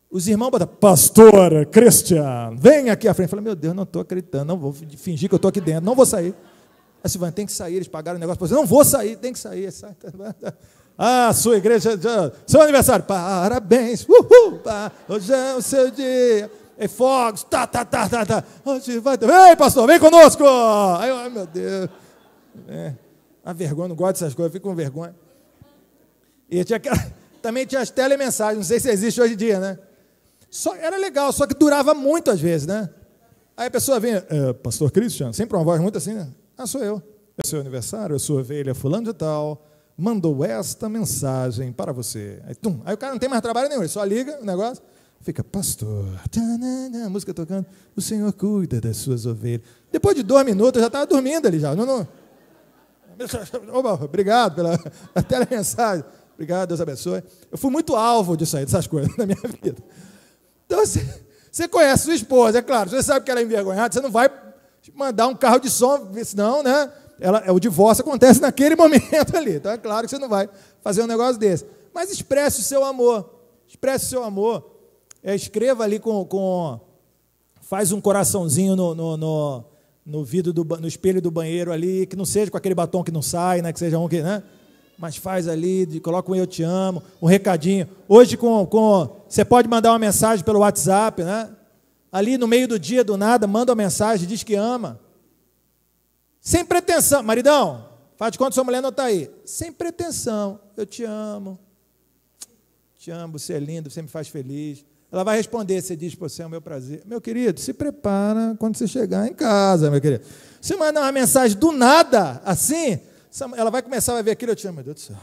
Os irmãos botam, pastor Christian, vem aqui à frente. Eu falei, meu Deus, não estou acreditando, não vou fingir que eu estou aqui dentro, não vou sair. A Silvana, tem que sair, eles pagaram o negócio para você. Não vou sair, tem que sair. Sua igreja, seu aniversário, parabéns, hoje é o seu dia. E fogos, hoje vai, vem pastor, vem conosco. Aí eu, ai meu Deus. A vergonha, não gosto dessas coisas, eu fico com vergonha. E também tinha as telemensagens, não sei se existe hoje em dia, né? Era legal, só que durava muito às vezes, né? Aí a pessoa vinha, pastor Christian, sempre uma voz muito assim, né? Sou eu. É seu aniversário, eu sou ovelha fulano de tal, mandou esta mensagem para você. Aí o cara não tem mais trabalho nenhum, ele só liga o negócio, fica, pastor, a música tocando, o Senhor cuida das suas ovelhas. Depois de 2 minutos, eu já estava dormindo ali já. Obrigado pela telemensagem. Obrigado, Deus abençoe. Eu fui muito alvo disso aí, dessas coisas na minha vida. Então, você conhece sua esposa, é claro. Você sabe que ela é envergonhada, você não vai mandar um carro de som, senão, né? O divórcio acontece naquele momento ali. Então, é claro que você não vai fazer um negócio desse. Mas expresse o seu amor. Expresse o seu amor. Escreva ali faz um coraçãozinho no vidro, no espelho do banheiro ali, que não seja com aquele batom que não sai, né? Que seja um que, né? Mas faz ali, coloca um eu te amo, um recadinho. Hoje você pode mandar uma mensagem pelo WhatsApp, né? Ali no meio do dia, do nada, manda uma mensagem, diz que ama. Sem pretensão. Maridão, faz de conta que sua mulher não está aí. Sem pretensão. Eu te amo. Te amo, você é lindo, você me faz feliz. Ela vai responder, você diz, você é o meu prazer. Meu querido, se prepara quando você chegar em casa, meu querido. Se mandar uma mensagem do nada, assim, ela vai começar a ver aquilo, eu te amo. Meu Deus do céu,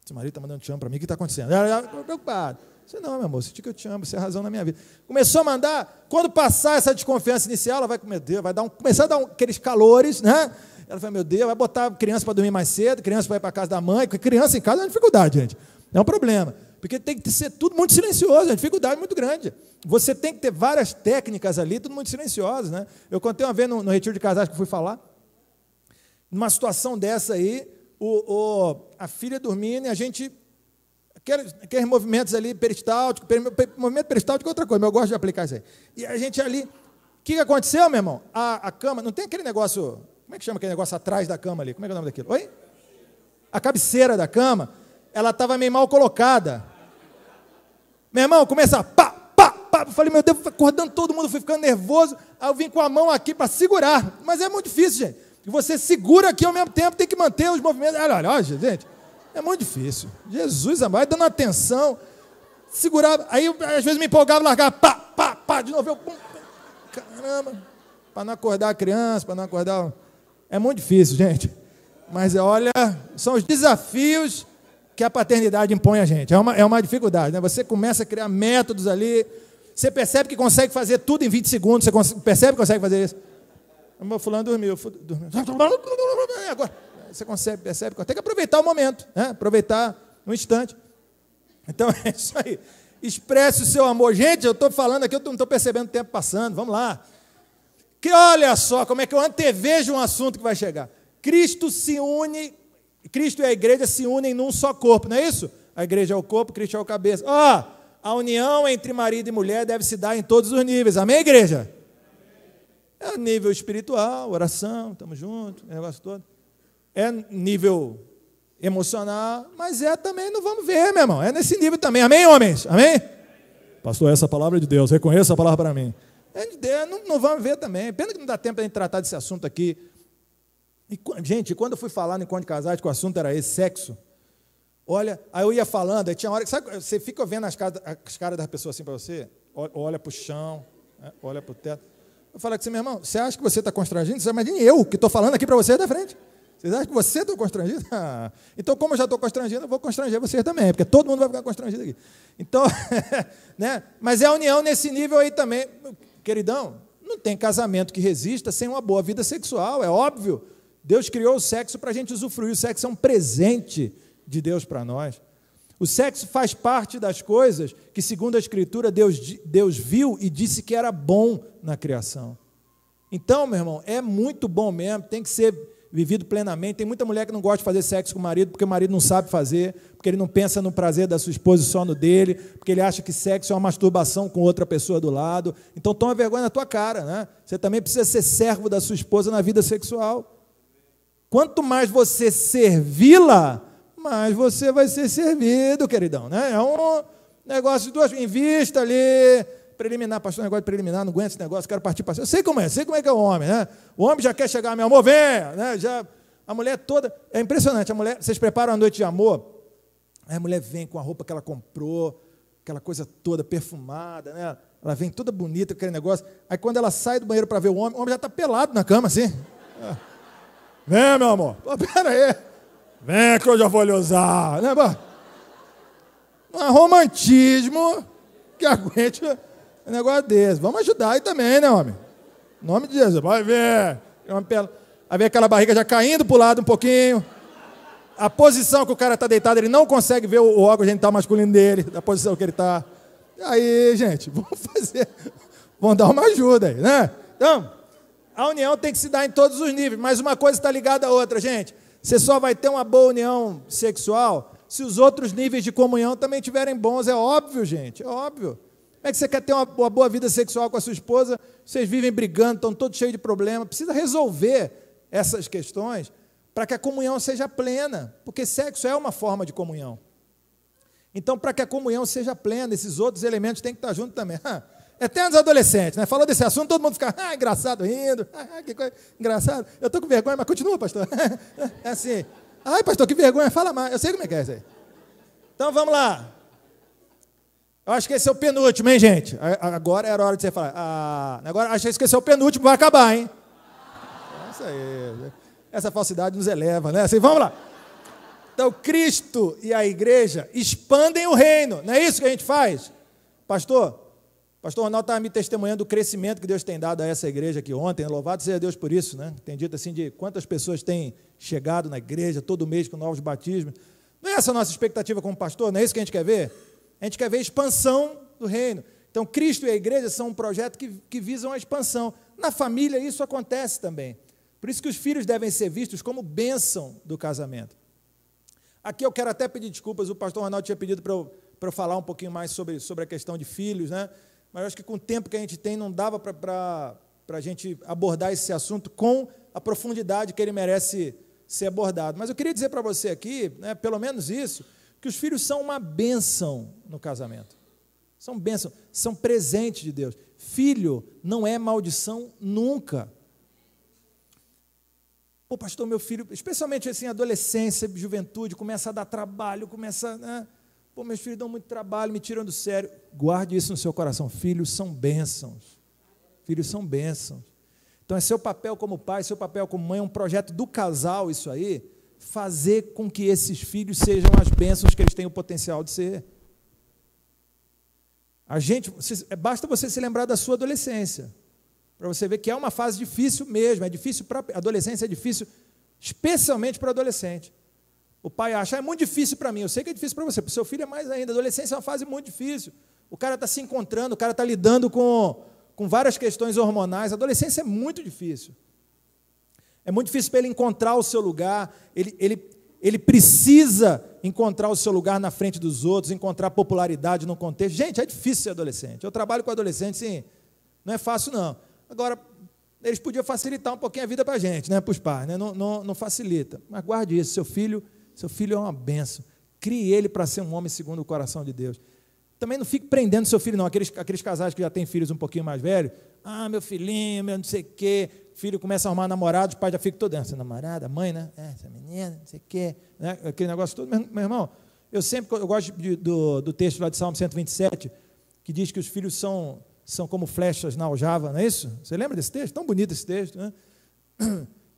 seu marido está mandando te amo para mim, o que está acontecendo? Ela está preocupada. Você não, meu amor, você diz que eu te amo, você é a razão na minha vida. Começou a mandar, quando passar essa desconfiança inicial, ela vai, meu Deus, começar a dar aqueles calores, né? Ela vai, meu Deus, vai botar criança para dormir mais cedo, criança vai para a casa da mãe, porque criança em casa é uma dificuldade, gente. É um problema. Porque tem que ser tudo muito silencioso, é uma dificuldade muito grande. Você tem que ter várias técnicas ali, tudo muito silencioso, né? Eu contei uma vez no retiro de casais que eu fui falar, numa situação dessa aí, a filha dormindo e a gente... Aqueles movimentos ali peristálticos, movimento peristáltico é outra coisa, mas eu gosto de aplicar isso aí. E a gente ali... O que aconteceu, meu irmão? A cama, não tem aquele negócio... Como é que chama aquele negócio atrás da cama ali? Como é que é o nome daquilo? Oi? A cabeceira da cama, ela estava meio mal colocada. Meu irmão, começa a pá, pá, pá. Eu falei, meu Deus, acordando todo mundo, fui ficando nervoso. Aí eu vim com a mão aqui para segurar. Mas é muito difícil, gente. E você segura aqui ao mesmo tempo, tem que manter os movimentos. Olha, gente, é muito difícil. Jesus amado, vai dando atenção. Segurava. Aí, às vezes, me empolgava, largava, pá, pá, pá. De novo, eu... Caramba. Para não acordar a criança, para não acordar... É muito difícil, gente. Mas, olha, são os desafios que a paternidade impõe a gente. É uma dificuldade, né? Você começa a criar métodos ali, você percebe que consegue fazer tudo em 20 segundos, você percebe que consegue fazer isso. O meu fulano dormiu. Agora, você percebe que tem que aproveitar o momento, né? Aproveitar um instante. Então, é isso aí. Expresse o seu amor. Gente, eu estou falando aqui, eu não estou percebendo o tempo passando, vamos lá. Que olha só como é que eu antevejo um assunto que vai chegar. Cristo e a igreja se unem num só corpo, não é isso? A igreja é o corpo, Cristo é o cabeça. A união entre marido e mulher deve se dar em todos os níveis. Amém, igreja? É nível espiritual, oração, estamos juntos, o negócio todo. É nível emocional, mas também, não vamos ver, meu irmão. É nesse nível também. Amém, homens? Amém? Pastor, essa palavra é de Deus, reconheça a palavra para mim. Não vamos ver também. Pena que não dá tempo para a gente tratar desse assunto aqui. E, gente, quando eu fui falar no encontro de casais, que o assunto era esse, sexo, Olha, aí eu ia falando, aí tinha hora que, sabe, você fica vendo as caras das pessoas assim para você, olha para o chão, né, olha para o teto. Eu falo assim, meu irmão, você acha que você está constrangido? Você imagina eu, que estou falando aqui para você da frente. Vocês acham que você está constrangido? Então, como eu já estou constrangido, eu vou constranger vocês também, porque todo mundo vai ficar constrangido aqui. Então, né? Mas é a união nesse nível aí também. Queridão, não tem casamento que resista sem uma boa vida sexual, é óbvio. Deus criou o sexo para a gente usufruir, o sexo é um presente de Deus para nós. O sexo faz parte das coisas que, segundo a Escritura, Deus viu e disse que era bom na criação. Então, meu irmão, é muito bom mesmo, tem que ser vivido plenamente. Tem muita mulher que não gosta de fazer sexo com o marido porque o marido não sabe fazer, porque ele não pensa no prazer da sua esposa e só no dele, porque ele acha que sexo é uma masturbação com outra pessoa do lado. Então, toma vergonha na tua cara, né? Você também precisa ser servo da sua esposa na vida sexual. Quanto mais você servi-la, mais você vai ser servido, queridão, né? É um negócio de duas, invista ali, preliminar, pastor, negócio de preliminar, não aguento esse negócio, quero partir para... Eu sei como é que é o homem, né? O homem já quer chegar, meu amor, venha, né? Já, a mulher toda, é impressionante, a mulher, vocês preparam a noite de amor, aí a mulher vem com a roupa que ela comprou, aquela coisa toda perfumada, né? Ela vem toda bonita, aquele negócio, aí quando ela sai do banheiro para ver o homem já está pelado na cama, assim. Vem, meu amor, pera aí. Vem que eu já vou lhe usar. Né, um romantismo que aguente um negócio desse. Vamos ajudar aí também, né, homem? Em nome de Jesus. Vai ver. Vai ver aquela barriga já caindo para o lado um pouquinho. A posição que o cara está deitado, ele não consegue ver o órgão genital masculino dele, da posição que ele está. Aí, gente, vamos dar uma ajuda aí, né? Então, a união tem que se dar em todos os níveis, mas uma coisa está ligada à outra, gente. Você só vai ter uma boa união sexual se os outros níveis de comunhão também estiverem bons. É óbvio, gente, é óbvio. Como é que você quer ter uma boa vida sexual com a sua esposa? Vocês vivem brigando, estão todos cheios de problemas. Precisa resolver essas questões para que a comunhão seja plena, porque sexo é uma forma de comunhão. Então, para que a comunhão seja plena, esses outros elementos têm que estar juntos também. Até nos adolescentes, né? Falou desse assunto, todo mundo fica, engraçado, rindo, que coisa engraçado. Eu estou com vergonha, mas continua, pastor. É assim, ai, pastor, que vergonha, fala mais. Eu sei como é que é isso aí. Então, vamos lá. Eu acho que esse é o penúltimo, hein, gente? Agora era a hora de você falar. Agora, acho que esse é o penúltimo, vai acabar, hein? Isso aí. Essa falsidade nos eleva, né? Assim, vamos lá. Então, Cristo e a igreja expandem o reino. Não é isso que a gente faz? Pastor Ronaldo estava me testemunhando o crescimento que Deus tem dado a essa igreja aqui ontem. Louvado seja Deus por isso, né? Tem dito assim de quantas pessoas têm chegado na igreja todo mês com novos batismos. Não é essa a nossa expectativa como pastor? Não é isso que a gente quer ver? A gente quer ver a expansão do reino. Então, Cristo e a igreja são um projeto que visam a expansão. Na família, isso acontece também. Por isso que os filhos devem ser vistos como bênção do casamento. Aqui eu quero até pedir desculpas, o pastor Ronaldo tinha pedido para eu falar um pouquinho mais sobre a questão de filhos, né? Mas eu acho que com o tempo que a gente tem, não dava para a gente abordar esse assunto com a profundidade que ele merece ser abordado. Mas eu queria dizer para você aqui, né, pelo menos isso, que os filhos são uma bênção no casamento. São bênção, são presente de Deus. Filho não é maldição nunca. Pô, pastor, meu filho, especialmente assim, adolescência, juventude, começa a dar trabalho, né? Pô, meus filhos dão muito trabalho, me tiram do sério. Guarde isso no seu coração. Filhos são bênçãos. Filhos são bênçãos. Então, é seu papel como pai, seu papel como mãe, é um projeto do casal, isso aí, fazer com que esses filhos sejam as bênçãos que eles têm o potencial de ser. Basta você se lembrar da sua adolescência, para você ver que é uma fase difícil mesmo, é difícil para a adolescência, é difícil, especialmente para o adolescente. O pai acha, é muito difícil para mim, eu sei que é difícil para você, para o seu filho é mais ainda. A adolescência é uma fase muito difícil. O cara está se encontrando, o cara está lidando com várias questões hormonais. A adolescência é muito difícil. É muito difícil para ele encontrar o seu lugar, ele precisa encontrar o seu lugar na frente dos outros, encontrar popularidade no contexto. Gente, é difícil ser adolescente. Eu trabalho com adolescentes, sim, não é fácil, não. Agora, eles podiam facilitar um pouquinho a vida para a gente, né, para os pais, né? Não facilita. Mas guarde isso, seu filho é uma bênção. Crie ele para ser um homem segundo o coração de Deus. Também não fique prendendo seu filho, não. Aqueles casais que já têm filhos um pouquinho mais velhos. Meu filhinho, meu não sei o quê. Filho começa a arrumar namorado, os pais já ficam todos. Essa namorada, mãe, né? Essa menina, não sei o quê. Né? Aquele negócio todo. Meu irmão, Eu gosto do texto lá de Salmo 127, que diz que os filhos são como flechas na aljava, não é isso? Você lembra desse texto? Tão bonito esse texto, né?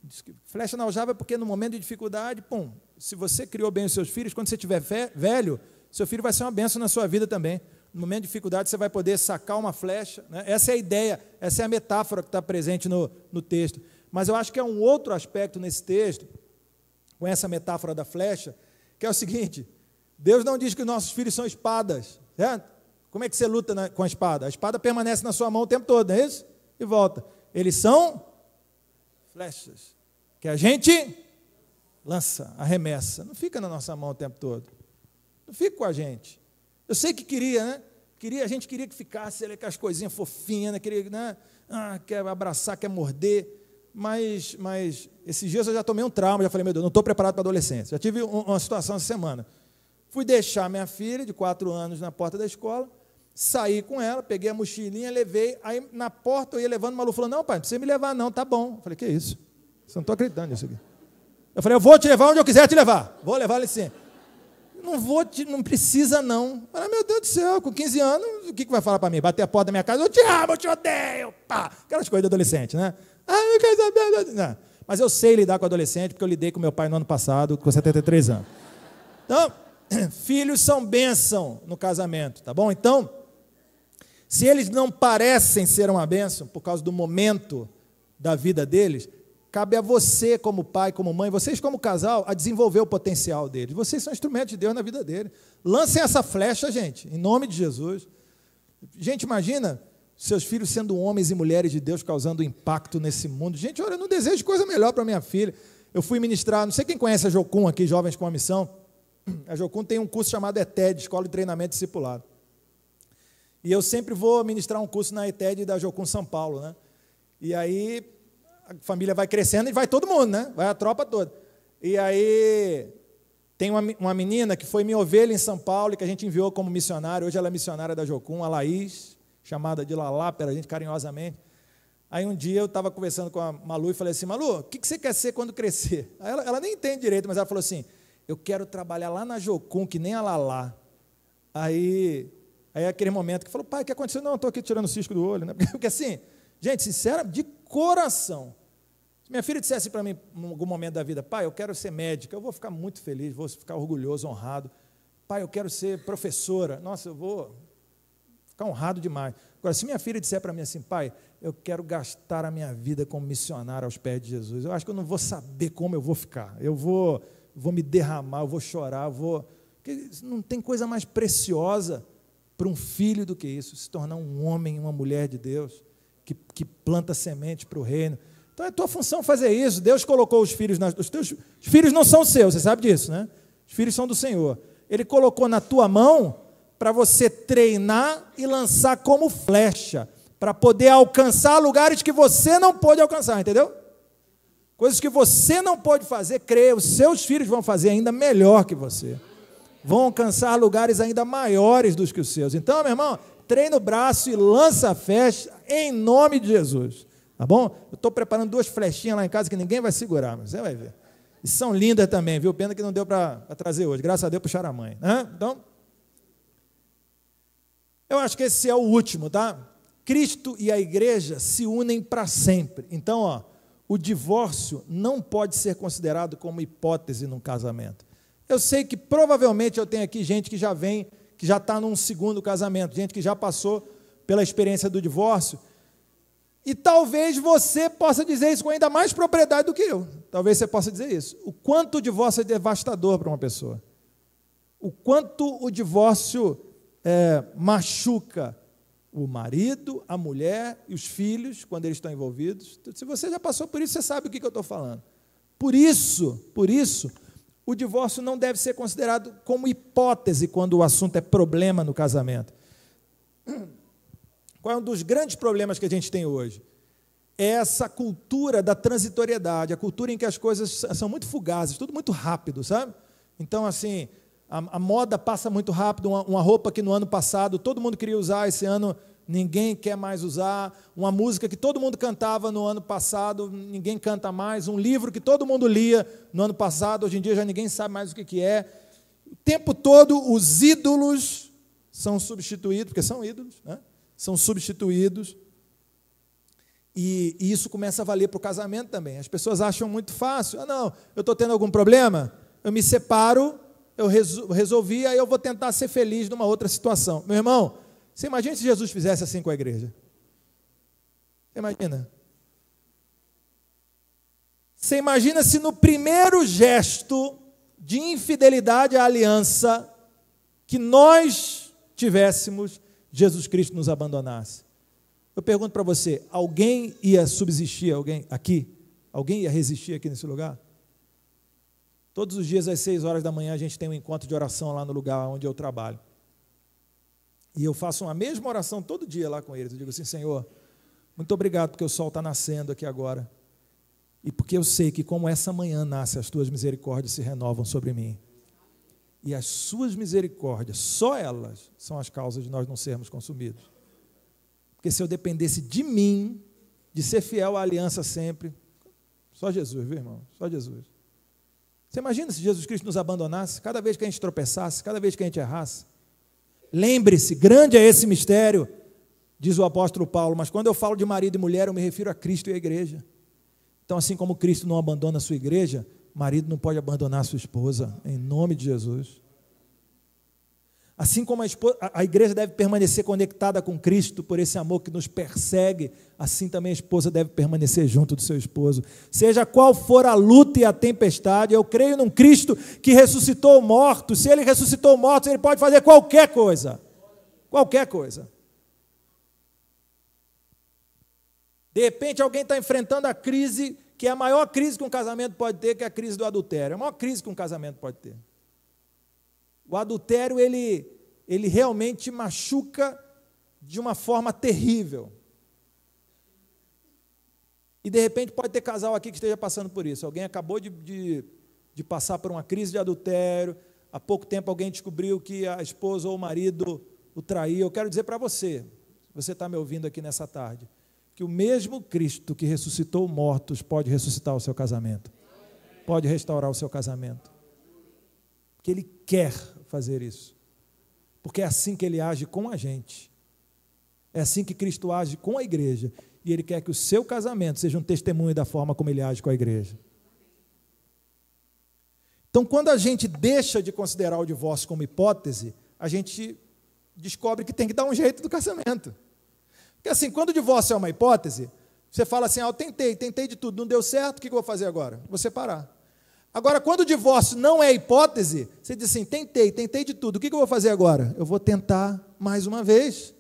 Diz que flecha na aljava é porque no momento de dificuldade, pum, se você criou bem os seus filhos, quando você estiver velho, seu filho vai ser uma bênção na sua vida também. No momento de dificuldade, você vai poder sacar uma flecha, né? Essa é a ideia, essa é a metáfora que está presente no texto. Mas eu acho que é um outro aspecto nesse texto, com essa metáfora da flecha, que é o seguinte: Deus não diz que os nossos filhos são espadas, certo? Como é que você luta com a espada? A espada permanece na sua mão o tempo todo, não é isso? E volta. Eles são flechas, que a gente lança, arremessa. Não fica na nossa mão o tempo todo. Não fica com a gente. Eu sei que queria, né? A gente queria que ficasse ali com as coisinhas fofinhas, né? Queria, né? Quer abraçar, quer morder. Mas esses dias eu já tomei um trauma, já falei, meu Deus, não estou preparado para a adolescência. Já tive uma situação essa semana. Fui deixar minha filha, de 4 anos, na porta da escola, saí com ela, peguei a mochilinha, levei, aí na porta eu ia levando, o maluco falou, não, pai, não precisa me levar não, tá bom. Eu falei, que isso? Você não estou acreditando nisso aqui. Eu falei, eu vou te levar onde eu quiser te levar. Vou levar ele sim. Não precisa não. Eu falei, meu Deus do céu, com 15 anos, o que vai falar para mim? Bater a porta da minha casa, eu te amo, eu te odeio, pá. Aquelas coisas de adolescente, né? Não quero saber. Não. Mas eu sei lidar com adolescente, porque eu lidei com meu pai no ano passado, com 73 anos. Então, filhos são bênção no casamento, tá bom? Então, se eles não parecem ser uma bênção, por causa do momento da vida deles, cabe a você como pai, como mãe, vocês como casal, a desenvolver o potencial deles. Vocês são instrumentos de Deus na vida deles. Lancem essa flecha, gente, em nome de Jesus. Gente, imagina seus filhos sendo homens e mulheres de Deus, causando impacto nesse mundo. Gente, olha, eu não desejo coisa melhor para minha filha. Eu fui ministrar, não sei quem conhece a Jocum aqui, Jovens com a Missão. A Jocum tem um curso chamado ETED, Escola de Treinamento Discipulado. E eu sempre vou ministrar um curso na ETED da Jocum São Paulo, né? E aí a família vai crescendo e vai todo mundo, né? Vai a tropa toda. E aí tem uma menina que foi minha ovelha em São Paulo e que a gente enviou como missionária. Hoje ela é missionária da Jocum, a Laís, chamada de Lalá, pela gente carinhosamente. Aí um dia eu estava conversando com a Malu e falei assim, Malu, o que você quer ser quando crescer? Aí ela nem entende direito, mas ela falou assim, eu quero trabalhar lá na Jocum, que nem a Lalá. Aí aquele momento que falou, pai, o que aconteceu? Não, estou aqui tirando o cisco do olho, né? Porque assim, gente, sincera, de coração, se minha filha dissesse para mim, em algum momento da vida, pai, eu quero ser médica, eu vou ficar muito feliz, vou ficar orgulhoso, honrado. Pai, eu quero ser professora. Nossa, eu vou ficar honrado demais. Agora, se minha filha disser para mim assim, pai, eu quero gastar a minha vida como missionário aos pés de Jesus, eu acho que eu não vou saber como eu vou ficar. Eu vou me derramar, eu vou chorar, porque não tem coisa mais preciosa para um filho do que isso, se tornar um homem, uma mulher de Deus, que planta semente para o reino. Então é tua função fazer isso. Deus colocou os filhos, os filhos não são seus, você sabe disso, né? Os filhos são do Senhor. Ele colocou na tua mão para você treinar e lançar como flecha, para poder alcançar lugares que você não pode alcançar, entendeu? Coisas que você não pode fazer, creia, os seus filhos vão fazer ainda melhor que você. Vão alcançar lugares ainda maiores dos que os seus. Então, meu irmão, treina o braço e lança a flecha em nome de Jesus. Tá bom? Eu estou preparando 2 flechinhas lá em casa que ninguém vai segurar, mas você vai ver. E são lindas também, viu? Pena que não deu para trazer hoje. Graças a Deus puxaram a mãe. Né? Então, eu acho que esse é o último, tá? Cristo e a igreja se unem para sempre. Então, o divórcio não pode ser considerado como hipótese num casamento. Eu sei que provavelmente eu tenho aqui gente que já está num segundo casamento, gente que já passou pela experiência do divórcio, e talvez você possa dizer isso com ainda mais propriedade do que eu. Talvez você possa dizer isso. O quanto o divórcio é devastador para uma pessoa. O quanto o divórcio machuca o marido, a mulher e os filhos, quando eles estão envolvidos. Se você já passou por isso, você sabe o que eu estou falando. Por isso, o divórcio não deve ser considerado como hipótese quando o assunto é problema no casamento. Qual é um dos grandes problemas que a gente tem hoje? É essa cultura da transitoriedade, a cultura em que as coisas são muito fugazes, tudo muito rápido, sabe? Então, assim, a moda passa muito rápido, uma roupa que no ano passado todo mundo queria usar, esse ano ninguém quer mais usar, uma música que todo mundo cantava no ano passado, ninguém canta mais, um livro que todo mundo lia no ano passado, hoje em dia já ninguém sabe mais o que é. tempo todo os ídolos são substituídos, porque são ídolos, né? São substituídos. E isso começa a valer para o casamento também. As pessoas acham muito fácil. Ah, não, eu estou tendo algum problema, eu me separo, eu resolvi, aí eu vou tentar ser feliz numa outra situação. Meu irmão, você imagina se Jesus fizesse assim com a igreja? Você imagina? Você imagina se no primeiro gesto de infidelidade à aliança que nós tivéssemos, Jesus Cristo nos abandonasse? Eu pergunto para você, alguém ia subsistir aqui? Alguém ia resistir aqui nesse lugar? Todos os dias às 6 horas da manhã a gente tem um encontro de oração lá no lugar onde eu trabalho. E eu faço a mesma oração todo dia lá com eles. Eu digo assim, Senhor, muito obrigado porque o sol está nascendo aqui agora. E porque eu sei que como essa manhã nasce, as tuas misericórdias se renovam sobre mim. E as suas misericórdias, só elas, são as causas de nós não sermos consumidos. Porque se eu dependesse de mim, de ser fiel à aliança sempre, só Jesus, viu, irmão? Só Jesus. Você imagina se Jesus Cristo nos abandonasse, cada vez que a gente tropeçasse, cada vez que a gente errasse? Lembre-se, grande é esse mistério, diz o apóstolo Paulo, mas quando eu falo de marido e mulher, eu me refiro a Cristo e à igreja. Então, assim como Cristo não abandona a sua igreja, marido não pode abandonar a sua esposa, em nome de Jesus. Assim como a igreja deve permanecer conectada com Cristo por esse amor que nos persegue, assim também a esposa deve permanecer junto do seu esposo. Seja qual for a luta e a tempestade, eu creio num Cristo que ressuscitou mortos. Se Ele ressuscitou mortos, Ele pode fazer qualquer coisa. Qualquer coisa. De repente alguém está enfrentando a crise, que é a maior crise que um casamento pode ter, que é a crise do adultério. É a maior crise que um casamento pode ter. O adultério, ele realmente machuca de uma forma terrível. E de repente pode ter casal aqui que esteja passando por isso. Alguém acabou de passar por uma crise de adultério, há pouco tempo alguém descobriu que a esposa ou o marido o traiu. Eu quero dizer para você, se você está me ouvindo aqui nessa tarde, que o mesmo Cristo que ressuscitou mortos pode ressuscitar o seu casamento, pode restaurar o seu casamento, porque Ele quer fazer isso, porque é assim que Ele age com a gente, é assim que Cristo age com a igreja, e Ele quer que o seu casamento seja um testemunho da forma como Ele age com a igreja. Então, quando a gente deixa de considerar o divórcio como hipótese, a gente descobre que tem que dar um jeito do casamento. Porque assim, quando o divórcio é uma hipótese, você fala assim, eu tentei de tudo, não deu certo, o que eu vou fazer agora? Vou separar. Agora, quando o divórcio não é hipótese, você diz assim, tentei de tudo, o que eu vou fazer agora? Eu vou tentar mais uma vez.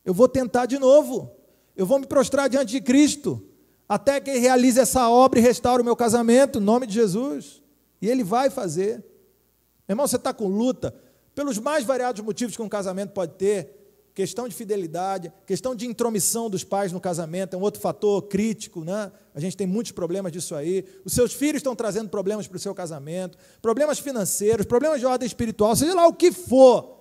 Eu vou tentar de novo. Eu vou me prostrar diante de Cristo, até que Ele realize essa obra e restaure o meu casamento, em nome de Jesus. E Ele vai fazer. Meu irmão, você está com luta, pelos mais variados motivos que um casamento pode ter, questão de fidelidade, questão de intromissão dos pais no casamento, é um outro fator crítico, né? A gente tem muitos problemas disso aí. Os seus filhos estão trazendo problemas para o seu casamento, problemas financeiros, problemas de ordem espiritual, seja lá o que for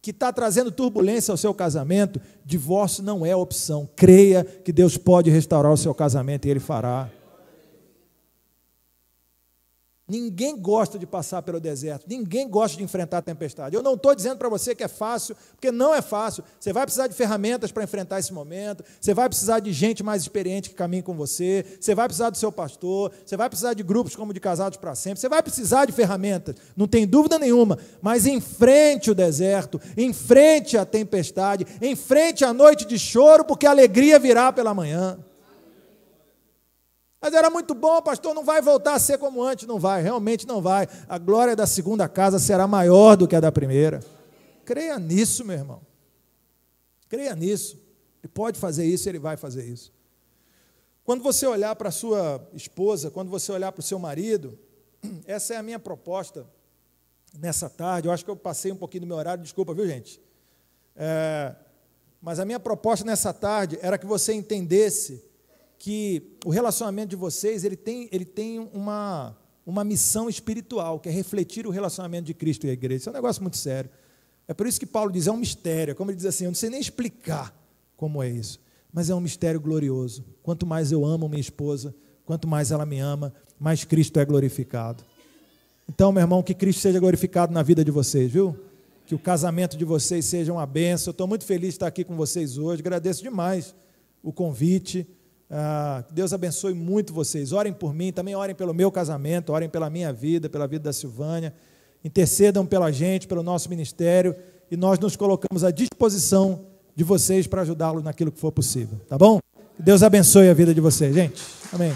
que está trazendo turbulência ao seu casamento, divórcio não é opção. Creia que Deus pode restaurar o seu casamento e Ele fará. Ninguém gosta de passar pelo deserto, ninguém gosta de enfrentar a tempestade. Eu não estou dizendo para você que é fácil, porque não é fácil. Você vai precisar de ferramentas para enfrentar esse momento, você vai precisar de gente mais experiente que caminhe com você, você vai precisar do seu pastor, você vai precisar de grupos como de Casados para Sempre, você vai precisar de ferramentas, não tem dúvida nenhuma, mas enfrente o deserto, enfrente a tempestade, enfrente a noite de choro, porque a alegria virá pela manhã. Mas era muito bom, pastor, não vai voltar a ser como antes. Não vai, realmente não vai. A glória da segunda casa será maior do que a da primeira. Creia nisso, meu irmão. Creia nisso. Ele pode fazer isso, Ele vai fazer isso. Quando você olhar para a sua esposa, quando você olhar para o seu marido, essa é a minha proposta nessa tarde. Eu acho que eu passei um pouquinho do meu horário, desculpa, viu, gente? Mas a minha proposta nessa tarde era que você entendesse que o relacionamento de vocês, ele tem uma missão espiritual, que é refletir o relacionamento de Cristo e a igreja. Isso é um negócio muito sério. É por isso que Paulo diz, é um mistério. Como ele diz assim, eu não sei nem explicar como é isso, mas é um mistério glorioso. Quanto mais eu amo minha esposa, quanto mais ela me ama, mais Cristo é glorificado. Então, meu irmão, que Cristo seja glorificado na vida de vocês, viu? Que o casamento de vocês seja uma bênção. Eu estou muito feliz de estar aqui com vocês hoje. Agradeço demais o convite. Deus abençoe muito vocês. Orem por mim, também orem pelo meu casamento, orem pela minha vida, pela vida da Silvânia. Intercedam pela gente, pelo nosso ministério, e nós nos colocamos à disposição de vocês para ajudá-los naquilo que for possível. Tá bom? Que Deus abençoe a vida de vocês, gente. Amém.